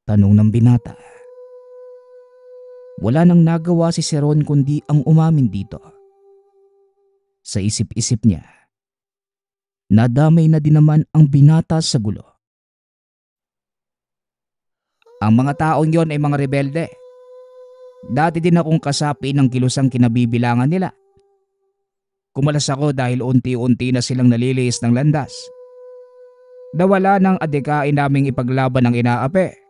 tanong ng binata. Wala nang nagawa si Seron kundi ang umamin dito. Sa isip-isip niya, nadamay na din naman ang binata sa gulo. "Ang mga taong yon ay mga rebelde. Dati din akong kasapi ng kilusang kinabibilangan nila. Kumalas ako dahil unti-unti na silang naliliis ng landas. Nawala ng adikain naming ipaglaban ang inaapi.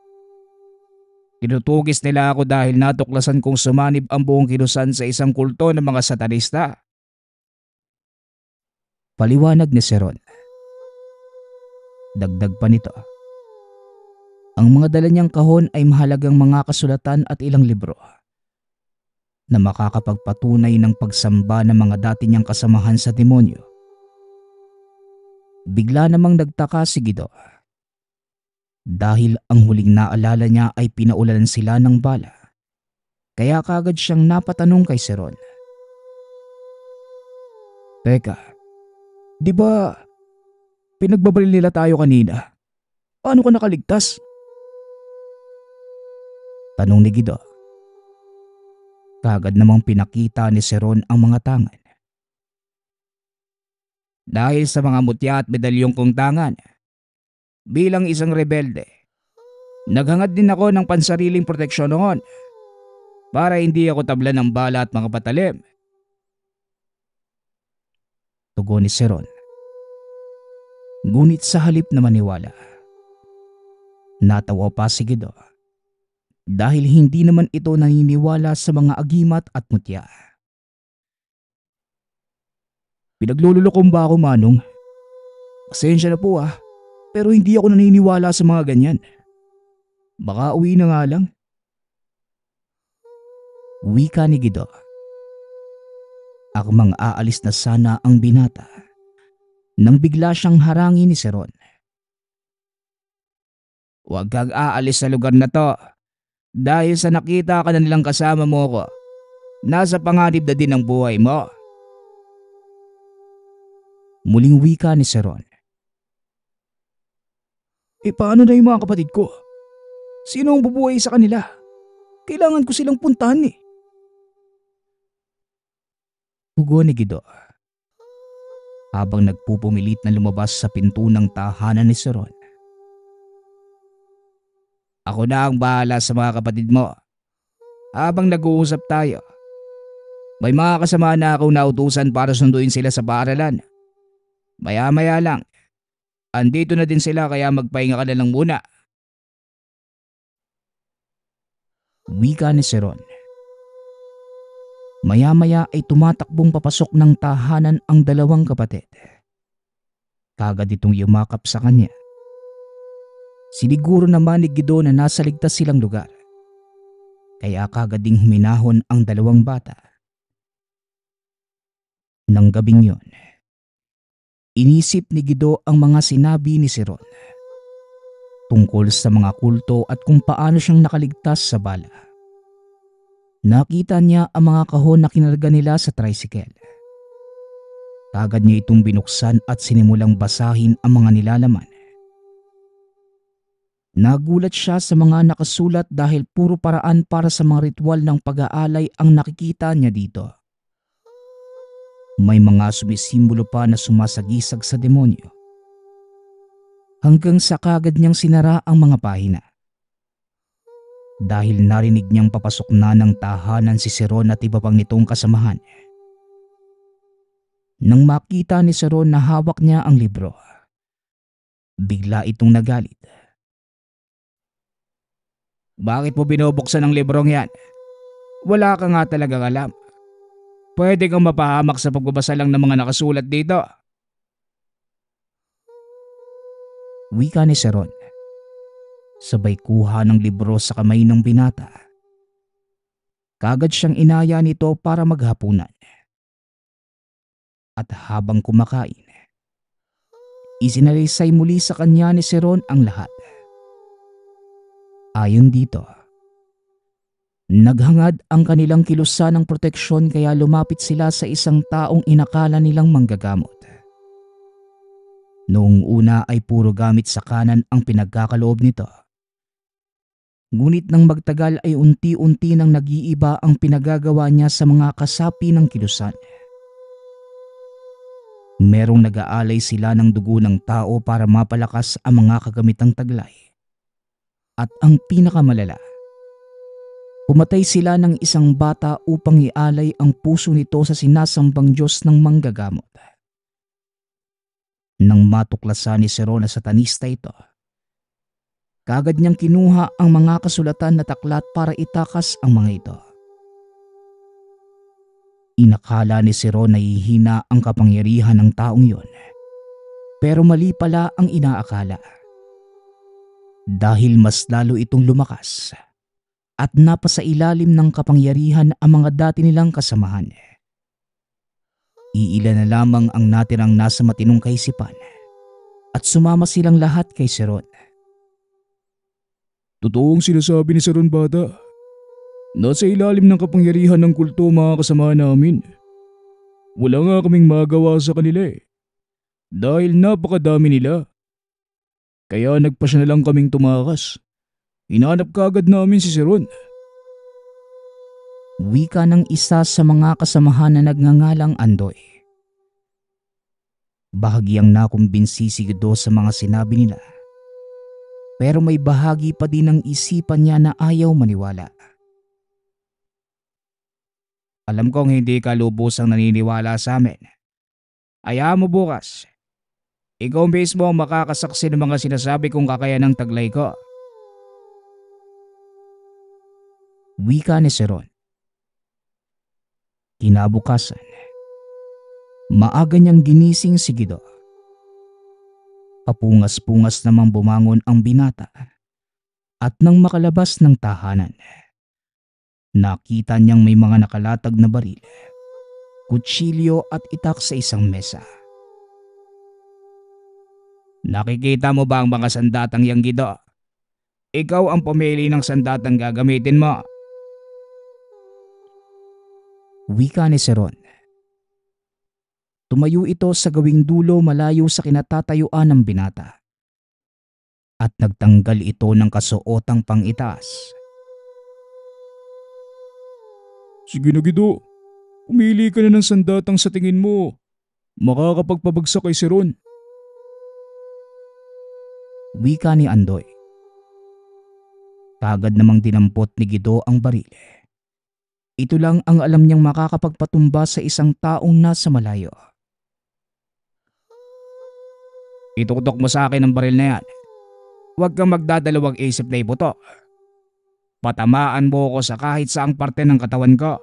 Tinutugis nila ako dahil natuklasan kong sumanib ang buong kilusan sa isang kulto ng mga satanista." Paliwanag ni Seron. Dagdag pa nito, ang mga dala niyang kahon ay mahalagang mga kasulatan at ilang libro. na makakapagpatunay ng pagsamba ng mga dati niyang kasamahan sa demonyo. Bigla namang nagtaka si Guido dahil ang huling naalala niya ay pinaulan sila ng bala. Kaya kagad siyang napatanong kay Seron. Teka, di ba pinagbabaril nila tayo kanina? Paano ka nakaligtas? Tanong ni Guido. Kagad namang pinakita ni Seron ang mga tangan. Dahil sa mga mutya at medalyong kong tangan, bilang isang rebelde, naghangad din ako ng pansariling proteksyon noon para hindi ako tablan ng bala at mga patalim. Tugon ni Seron. Ngunit sa halip na maniwala, natawa pa si Guido dahil hindi naman ito naniniwala sa mga agimat at mutya. Pinaglululokong ba ako, Manong? Pasensya na po pero hindi ako naniniwala sa mga ganyan. Baka uwi na nga lang. Wika ni Guido. Akmang aalis na sana ang binata nang bigla siyang harangin ni Seron. Huwag kang aalis sa lugar na to dahil sa nakita ka na nilang kasama mo ko. Nasa panganib na din ang buhay mo. Muling wika ni Seron. Paano na yung mga kapatid ko? Sino ang bubuhay sa kanila? Kailangan ko silang puntahan . Tugon ni Guido habang nagpupumilit na lumabas sa pinto ng tahanan ni Seron. Ako na ang bahala sa mga kapatid mo. Habang nag-uusap tayo, may mga kasama na akong nautusan para sunduin sila sa paaralan. Maya-maya lang, andito na din sila kaya magpahinga ka na lang muna. Wika ni Seron. Maya-maya ay tumatakbong papasok ng tahanan ang dalawang kapatid. Kagad itong yumakap sa kanya. Siniguro naman ni Guido na nasa ligtas silang lugar. Kaya kagad ding huminahon ang dalawang bata. Nang gabing yon, inisip ni Guido ang mga sinabi ni Seron tungkol sa mga kulto at kung paano siyang nakaligtas sa bala. Nakita niya ang mga kahon na kinarga nila sa tricycle. Kagad niya itong binuksan at sinimulang basahin ang mga nilalaman. Nagulat siya sa mga nakasulat dahil puro paraan para sa mga ritual ng pag-aalay ang nakikita niya dito. May mga sumisimbolo pa na sumasagisag sa demonyo. Hanggang sa kagad niyang sinara ang mga pahina. Dahil narinig niyang papasok na ng tahanan si Seron at iba pang nitong kasamahan. Nang makita ni Seron na hawak niya ang libro, bigla itong nagalit. Bakit mo binubuksan ang librong yan? Wala ka nga talagang alam. Pwede kang mapahamak sa pagbabasa lang ng mga nakasulat dito. Wika ni Seron. Sabay kuha ng libro sa kamay ng binata. Kagad siyang inaya nito para maghapunan. At habang kumakain, isinalaysay muli sa kanya ni Seron ang lahat. Ayon dito, naghangad ang kanilang kilusan ng proteksyon kaya lumapit sila sa isang taong inakala nilang manggagamot. Noong una ay puro gamit sa kanan ang pinagkakaloob nito. Ngunit nang magtagal ay unti-unti nang nag-iiba ang pinagagawa niya sa mga kasapi ng kilusan. Merong nag-aalay sila ng dugo ng tao para mapalakas ang mga kagamitang taglay. At ang pinakamalala, pumatay sila ng isang bata upang ialay ang puso nito sa sinasambang Diyos ng manggagamot. Nang matuklasan ni Seron na satanista ito, kagad niyang kinuha ang mga kasulatan na taklat para itakas ang mga ito. Inakala ni Seron na hihina ang kapangyarihan ng taong yon, pero mali pala ang inaakala. Dahil mas lalo itong lumakas at napasailalim ng kapangyarihan ang mga dati nilang kasamahan. Iilan na lamang ang natirang nasa matinong kaisipan at sumama silang lahat kay Seron. Totoong sinasabi ni Saron bata. Nasa ilalim ng kapangyarihan ng kulto mga kasama namin. Wala nga kaming magawa sa kanila dahil napakadami nila. Kaya nagpasya na lang kaming tumakas. Hinanap kaagad namin si Saron. Wika ng isa sa mga kasamahan na nagngangalang Andoy. Bahagyang nakumbinsi si Gido sa mga sinabi nila. Pero may bahagi pa din ng isipan niya na ayaw maniwala. Alam kong hindi ka lubusang naniniwala sa amin. Hayaan mo bukas. Ikaw mismo ang makakasaksi ng mga sinasabi kong kakayanang taglay ko. Wika ni Seron. Kinabukasan, maaga niyang ginising si Gido. Papungas-pungas namang bumangon ang binata at nang makalabas ng tahanan, nakita niyang may mga nakalatag na baril, kutsilyo at itak sa isang mesa. Nakikita mo ba ang mga sandatang yang Gido? Ikaw ang pumili ng sandatang gagamitin mo. Wika ni Seron. Tumayo ito sa gawing dulo malayo sa kinatatayuan ng binata. At nagtanggal ito ng kasuotang pang-itaas. Sige na Gido, pumili ka na ng sandatang sa tingin mo makakapagpabagsak kay Saron. Wika ni Andoy. Kagad namang dinampot ni Gido ang baril. Ito lang ang alam niyang makakapagpatumba sa isang taong nasa malayo. Itutok mo sa akin ang baril na yan. Huwag kang magdadalawang isip na ibuto. Patamaan mo ako sa kahit saang parte ng katawan ko.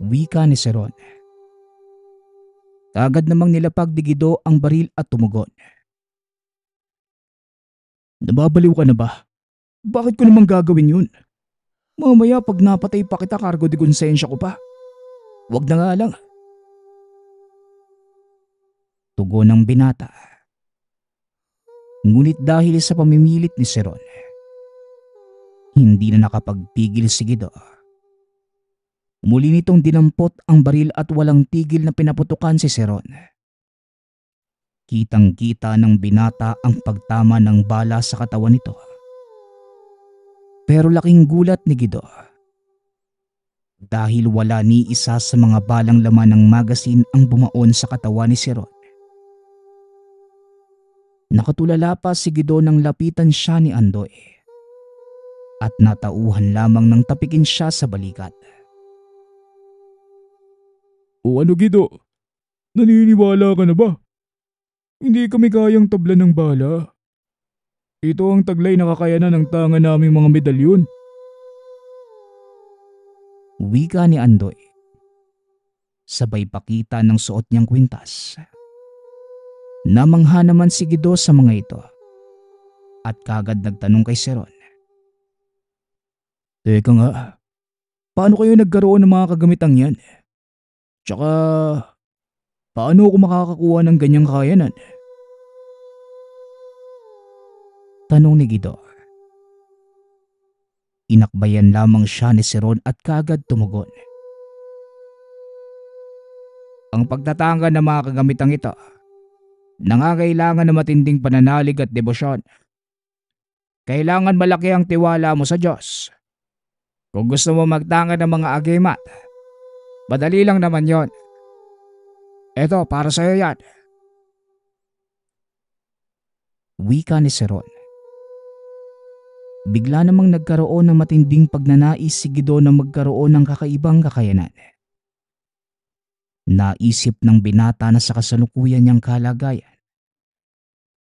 Wika ni Seron. Kagad namang nilapag ni Gido ang baril at tumugon. Nababaliw ka na ba? Bakit ko naman gagawin yun? Mamaya pag napatay pa kita, kargo de konsensya ko pa. Huwag na nga lang. Tugon ng binata. Ngunit dahil sa pamimilit ni Seron, hindi na nakapagpigil si Gido. Muli nitong dinampot ang baril at walang tigil na pinaputukan si Seron. Kitang-kita ng binata ang pagtama ng bala sa katawan nito. Pero laking gulat ni Gido. Dahil wala ni isa sa mga balang laman ng magasin ang bumaon sa katawan ni Seron. Nakatulala pa si Gido nang lapitan siya ni Andoy. At natauhan lamang nang tapikin siya sa balikat. O ano Gido? Naniniwala ka na ba? Hindi kami kayang tablan ng bala. Ito ang taglay na kakayanan ng tanga naming mga medalyon. Wika ni Andoy. Sabay pakita ng suot niyang kwintas. Namangha naman si Gido sa mga ito. At kagad nagtanong kay Seron. Teka nga, paano kayo nagkaroon ng mga kagamitang yan? Tsaka, paano ako makakakuha ng ganyang kakayanan? Tanong ni Gido. Inakbayan lamang siya ni Seron at kagad tumugon. Ang pagtatangka ng mga kagamitang ito, nangangailangan ng matinding pananalig at debosyon. Kailangan malaki ang tiwala mo sa Diyos. Kung gusto mo magtangka ng mga agimat, madali lang naman yon. Eto, para sa'yo yan. Wika ni Seron. Bigla namang nagkaroon ng matinding pagnanais si Gido na magkaroon ng kakaibang kakayanan. Naisip ng binata na sa kasalukuyan niyang kalagayan,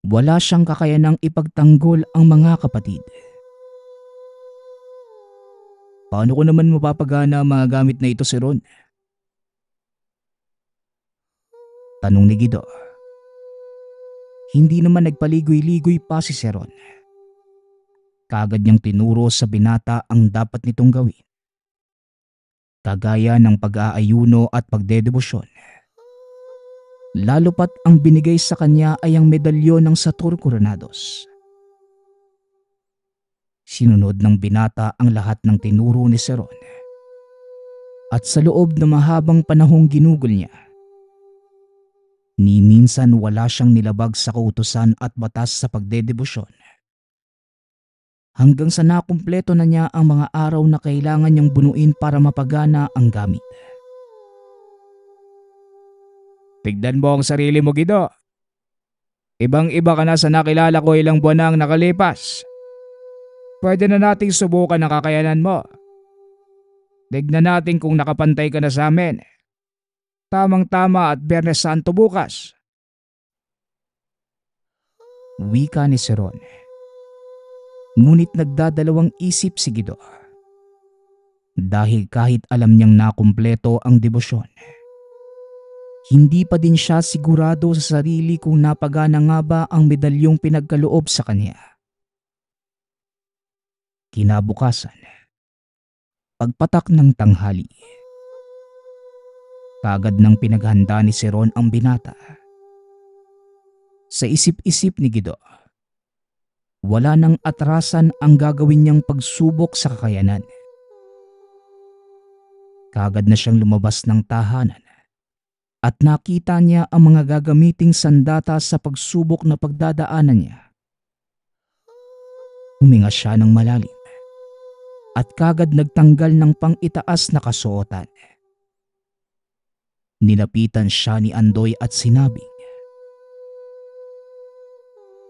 wala siyang kakayanang ipagtanggol ang mga kapatid. Paano ko naman mapapagana ang mga gamit na ito, Seron? Tanong ni Gido. Hindi naman nagpaligoy-ligoy pa si Seron. Kaagad niyang tinuro sa binata ang dapat nitong gawin, kagaya ng pag-aayuno at pagdedebosyon. Lalo pat ang binigay sa kanya ay ang medalyon ng Satur Coronados. Sinunod ng binata ang lahat ng tinuro ni Seron. At sa loob ng mahabang panahong ginugol niya, ni minsan wala siyang nilabag sa kautusan at batas sa pagdedebosyon. Hanggang sa nakumpleto na niya ang mga araw na kailangan niyang bunuin para mapagana ang gamit. Tignan mo ang sarili mo, Gido. Ibang-iba ka na sa nakilala ko ilang buwan na ang nakalipas. Pwede na nating subukan ang kakayanan mo. Tignan natin kung nakapantay ka na sa amin. Tamang-tama at Biyernes Santo bukas. Wika ni Seron. Ngunit nagdadalawang isip si Gido. Dahil kahit alam niyang nakumpleto ang debosyon, hindi pa din siya sigurado sa sarili kung napagana nga ba ang medalyong pinagkaloob sa kanya. Kinabukasan, pagpatak ng tanghali, kagad nang pinaghanda ni Seron ang binata. Sa isip-isip ni Gido, wala nang atrasan ang gagawin niyang pagsubok sa kakayanan. Kagad na siyang lumabas ng tahanan at nakita niya ang mga gagamiting sandata sa pagsubok na pagdadaanan niya. Huminga siya ng malalim at kagad nagtanggal ng pang-itaas na kasuotan. Nilapitan siya ni Andoy at sinabing,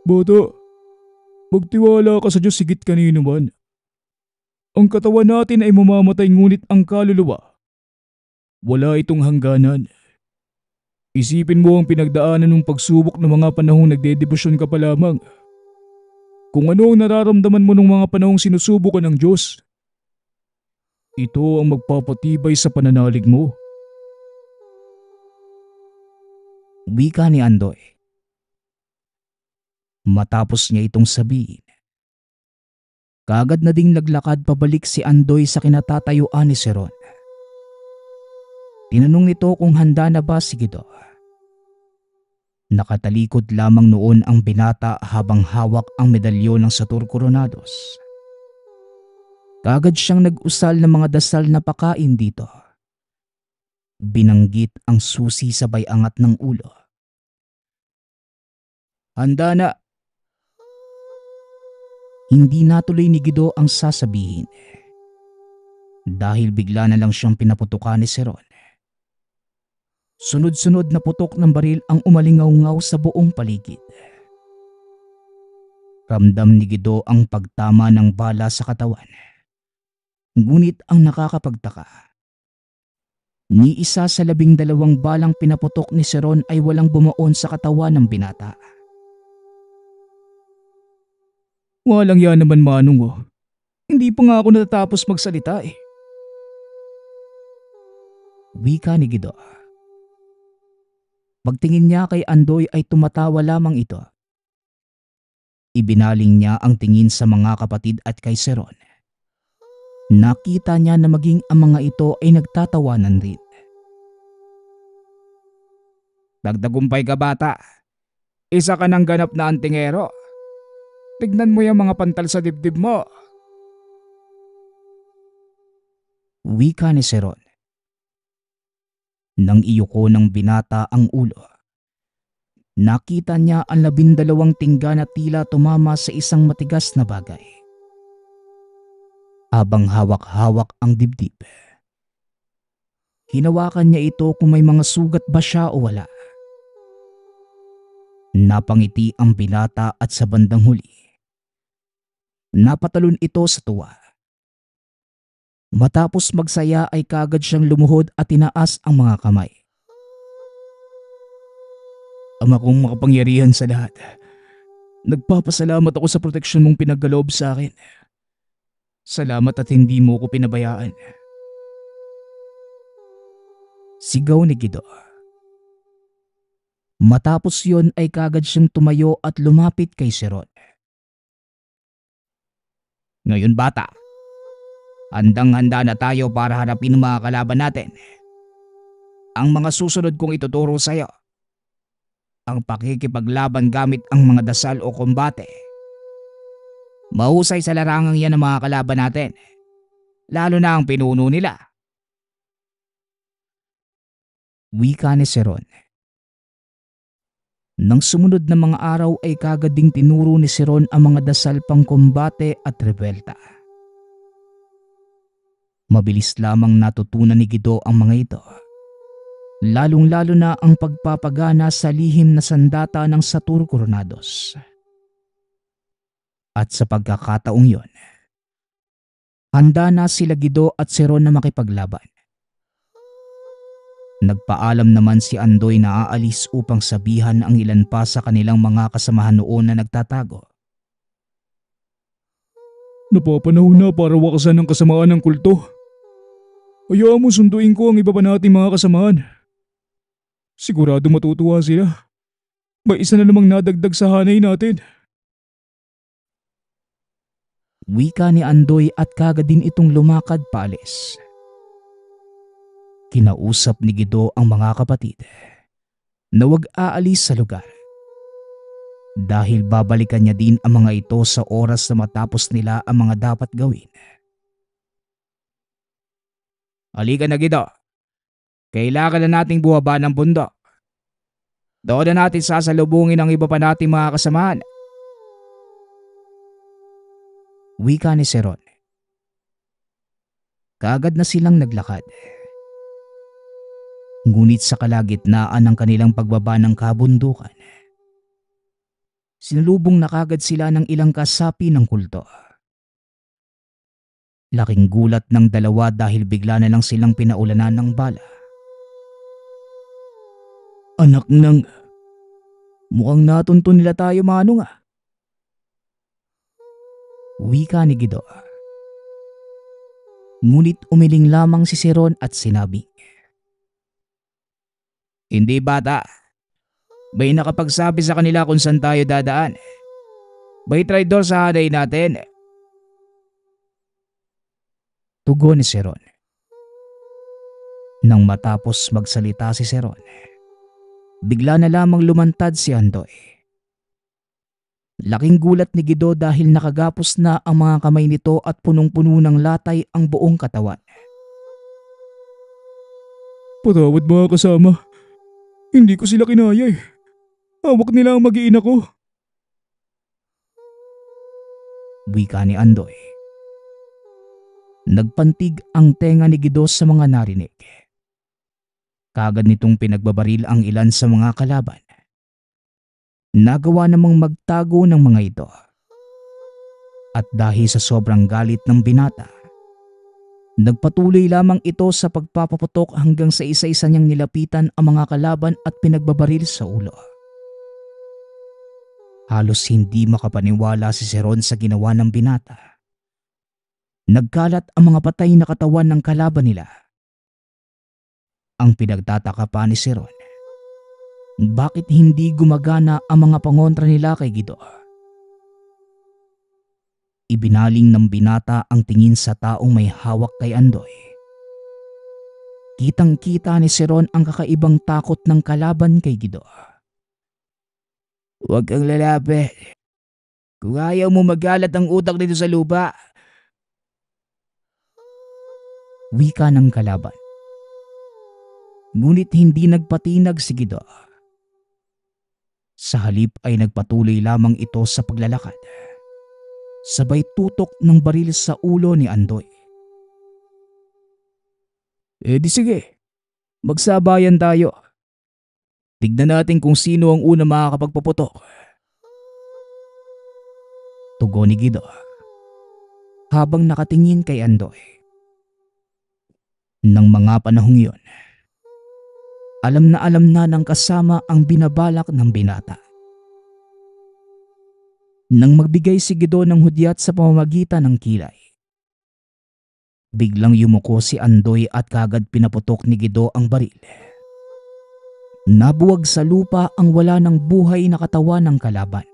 Bata, magtiwala ka sa Diyos higit kanino man. Ang katawan natin ay mamamatay ngunit ang kaluluwa, wala itong hangganan. Isipin mo ang pinagdaanan ng pagsubok ng mga panahong nagdedebosyon ka pa lamang. Kung ano ang nararamdaman mo ng mga panahong sinusubok ka ng Diyos. Ito ang magpapatibay sa pananalig mo. wika ni Andoy. Matapos niya itong sabihin, kagad na ding naglakad pabalik si Andoy sa kinatatayuan ni Seron. Tinanong nito kung handa na ba si Gido. Nakatalikod lamang noon ang binata habang hawak ang medalyon ng Satur Coronados. Kagad siyang nag-usal ng mga dasal na pakain dito. Binanggit ang susi sabay angat ng ulo. Handa na. Hindi natuloy ni Gido ang sasabihin. Dahil bigla na lang siyang pinaputukan ni Seron. Sunod-sunod na putok ng baril ang umalingaw-ngaw sa buong paligid. Ramdam ni Gido ang pagtama ng bala sa katawan. Ngunit ang nakakapagtaka, ni isa sa 12 balang pinaputok ni Seron ay walang bumaon sa katawan ng binata. Walang yan naman, Manong, oh. Hindi pa nga ako natatapos magsalita eh. Wika ni Gido. Pagtingin niya kay Andoy ay tumatawa lamang ito. Ibinaling niya ang tingin sa mga kapatid at kay Seron. Nakita niya na maging ang mga ito ay nagtatawanan rin. Dagdagumpay ka, bata. Isa ka ng ganap na antingero. Tignan mo yung mga pantal sa dibdib mo. Wika ni Seron. Nang iyuko ng binata ang ulo, nakita niya ang 12 tingga na tila tumama sa isang matigas na bagay. Habang hawak-hawak ang dibdib, hinawakan niya ito kung may mga sugat ba siya o wala. Napangiti ang binata at sa bandang huli, napatalon ito sa tuwa. Matapos magsaya ay kagad siyang lumuhod at tinaas ang mga kamay. Ama kong makapangyarihan sa lahat, nagpapasalamat ako sa proteksyon mong pinagkaloob sa akin. Salamat at hindi mo ko pinabayaan. Sigaw ni Gido. Matapos yon ay kagad siyang tumayo at lumapit kay Seron. Ngayon bata, handang-handa na tayo para harapin ang mga kalaban natin. Ang mga susunod kong ituturo sa iyo, ang pakikipaglaban gamit ang mga dasal o kombate. Mahusay sa larangang yan ang mga kalaban natin, lalo na ang pinuno nila. Wika ni Seron. Nang sumunod na mga araw ay kagad ding tinuro ni Seron ang mga dasal pang kombate at rebelta. Mabilis lamang natutunan ni Guido ang mga ito, lalong-lalo na ang pagpapagana sa lihim na sandata ng Satur Coronados. At sa pagkakataong yon, handa na sila Guido at Seron na makipaglaban. Nagpaalam naman si Andoy na aalis upang sabihan ang ilan pa sa kanilang mga kasamahan noon na nagtatago. Napapanahon na para wakasan ang kasamaan ng kulto. Hayaan mo sunduin ko ang iba pa nating mga kasamahan. Sigurado matutuwa sila. May isa na namang nadagdag sa hanay natin. Wika ni Andoy at kagad din itong lumakad paalis. Kinausap ni Guido ang mga kapatid na huwag aalis sa lugar dahil babalikan niya din ang mga ito sa oras na matapos nila ang mga dapat gawin. Halika na Guido, kailangan na nating buwaba ng bundok. Doon na natin sasalubungin ang iba pa nating mga kasamahan. Wika ni Seron. Kaagad na silang naglakad. Ngunit sa kalagitnaan ng kanilang pagbaba ng kabundukan, sinalubong na kagad sila ng ilang kasapi ng kulto. Laking gulat ng dalawa dahil bigla na lang silang pinaulanan ng bala. Anak ng... mukhang natunto nila tayo manong ah. Wika ni Guido. Ngunit umiling lamang si Seron at sinabi, hindi bata. Ba'y nakapagsabi sa kanila kung saan tayo dadaan? Ba'y traidor sa hanay natin? Tugon ni Seron. Nang matapos magsalita si Seron, bigla na lamang lumantad si Andoy. Laking gulat ni Guido dahil nakagapos na ang mga kamay nito at punong-puno ng latay ang buong katawan. Patawad mga kasama. Hindi ko sila kinaya eh. Hawak nila ang mag-iina ko. Wika ni Andoy. Nagpantig ang tenga ni Guido sa mga narinig. Kagad nitong pinagbabaril ang ilan sa mga kalaban. Nagawa namang magtago ng mga ito. At dahil sa sobrang galit ng binata, nagpatuloy lamang ito sa pagpapaputok hanggang sa isa-isa niyang nilapitan ang mga kalaban at pinagbabaril sa ulo. Halos hindi makapaniwala si Seron sa ginawa ng binata. Nagkalat ang mga patay na katawan ng kalaban nila. Ang pinagtataka pa ni Seron, bakit hindi gumagana ang mga pangontra nila kay Guido? Ibinaling ng binata ang tingin sa taong may hawak kay Andoy. Kitang-kita ni Seron ang kakaibang takot ng kalaban kay Guido. Huwag kang lalapit. Kung ayaw mo magalat ang utak nito sa lupa. Wika ng kalaban. Ngunit hindi nagpatinag si Guido. Sa halip ay nagpatuloy lamang ito sa paglalakad. Sabay tutok ng baril sa ulo ni Andoy. Di sige, magsabayan tayo. Tignan natin kung sino ang una makakapagpaputok. Tugon ni Guido habang nakatingin kay Andoy. Nang mga panahong iyon, alam na ng kasama ang binabalak ng binata. Nang magbigay si Guido ng hudyat sa pamamagitan ng kilay, biglang yumuko si Andoy at kagad pinaputok ni Guido ang baril. Nabuwag sa lupa ang wala ng buhay na katawan ng kalaban.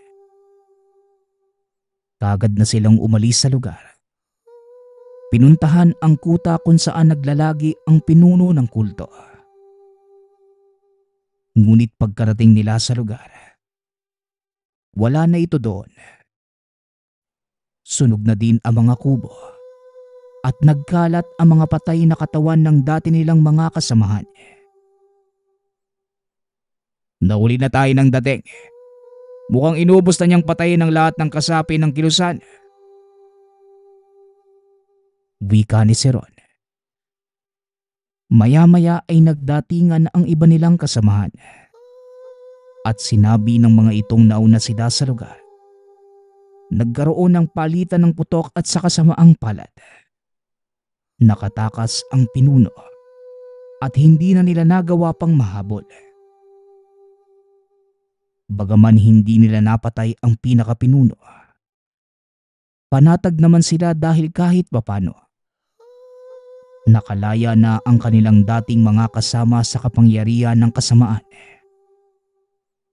Kagad na silang umalis sa lugar Pinuntahan ang kuta kung saan naglalagi ang pinuno ng kulto. Ngunit pagkarating nila sa lugar, wala na ito doon. Sunog na din ang mga kubo at nagkalat ang mga patay na katawan ng dati nilang mga kasamahan. Nahuli na tayo ng dating. Mukhang inubos na niyang patayin ang lahat ng kasapi ng kilusan. Wika ni Seron. Maya-maya ay nagdatingan ang iba nilang kasamahan. At sinabi ng mga itong nauna sila sa lugar. Nagkaroon ng palitan ng putok at sa kasamaang palad. Nakatakas ang pinuno at hindi na nila nagawa pang mahabol. Bagaman hindi nila napatay ang pinakapinuno, panatag naman sila dahil kahit papano nakalaya na ang kanilang dating mga kasama sa kapangyarihan ng kasamaan.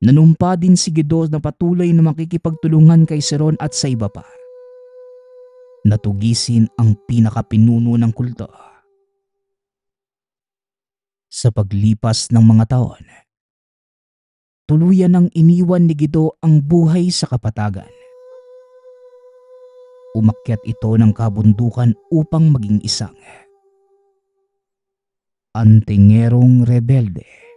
Nanumpa din si Guido na patuloy na makikipagtulungan kay Seron at sa iba pa. Natugisin ang pinakapinuno ng kulto. Sa paglipas ng mga taon, tuluyan nang iniwan ni Guido ang buhay sa kapatagan. Umakyat ito ng kabundukan upang maging isang antingerong rebelde.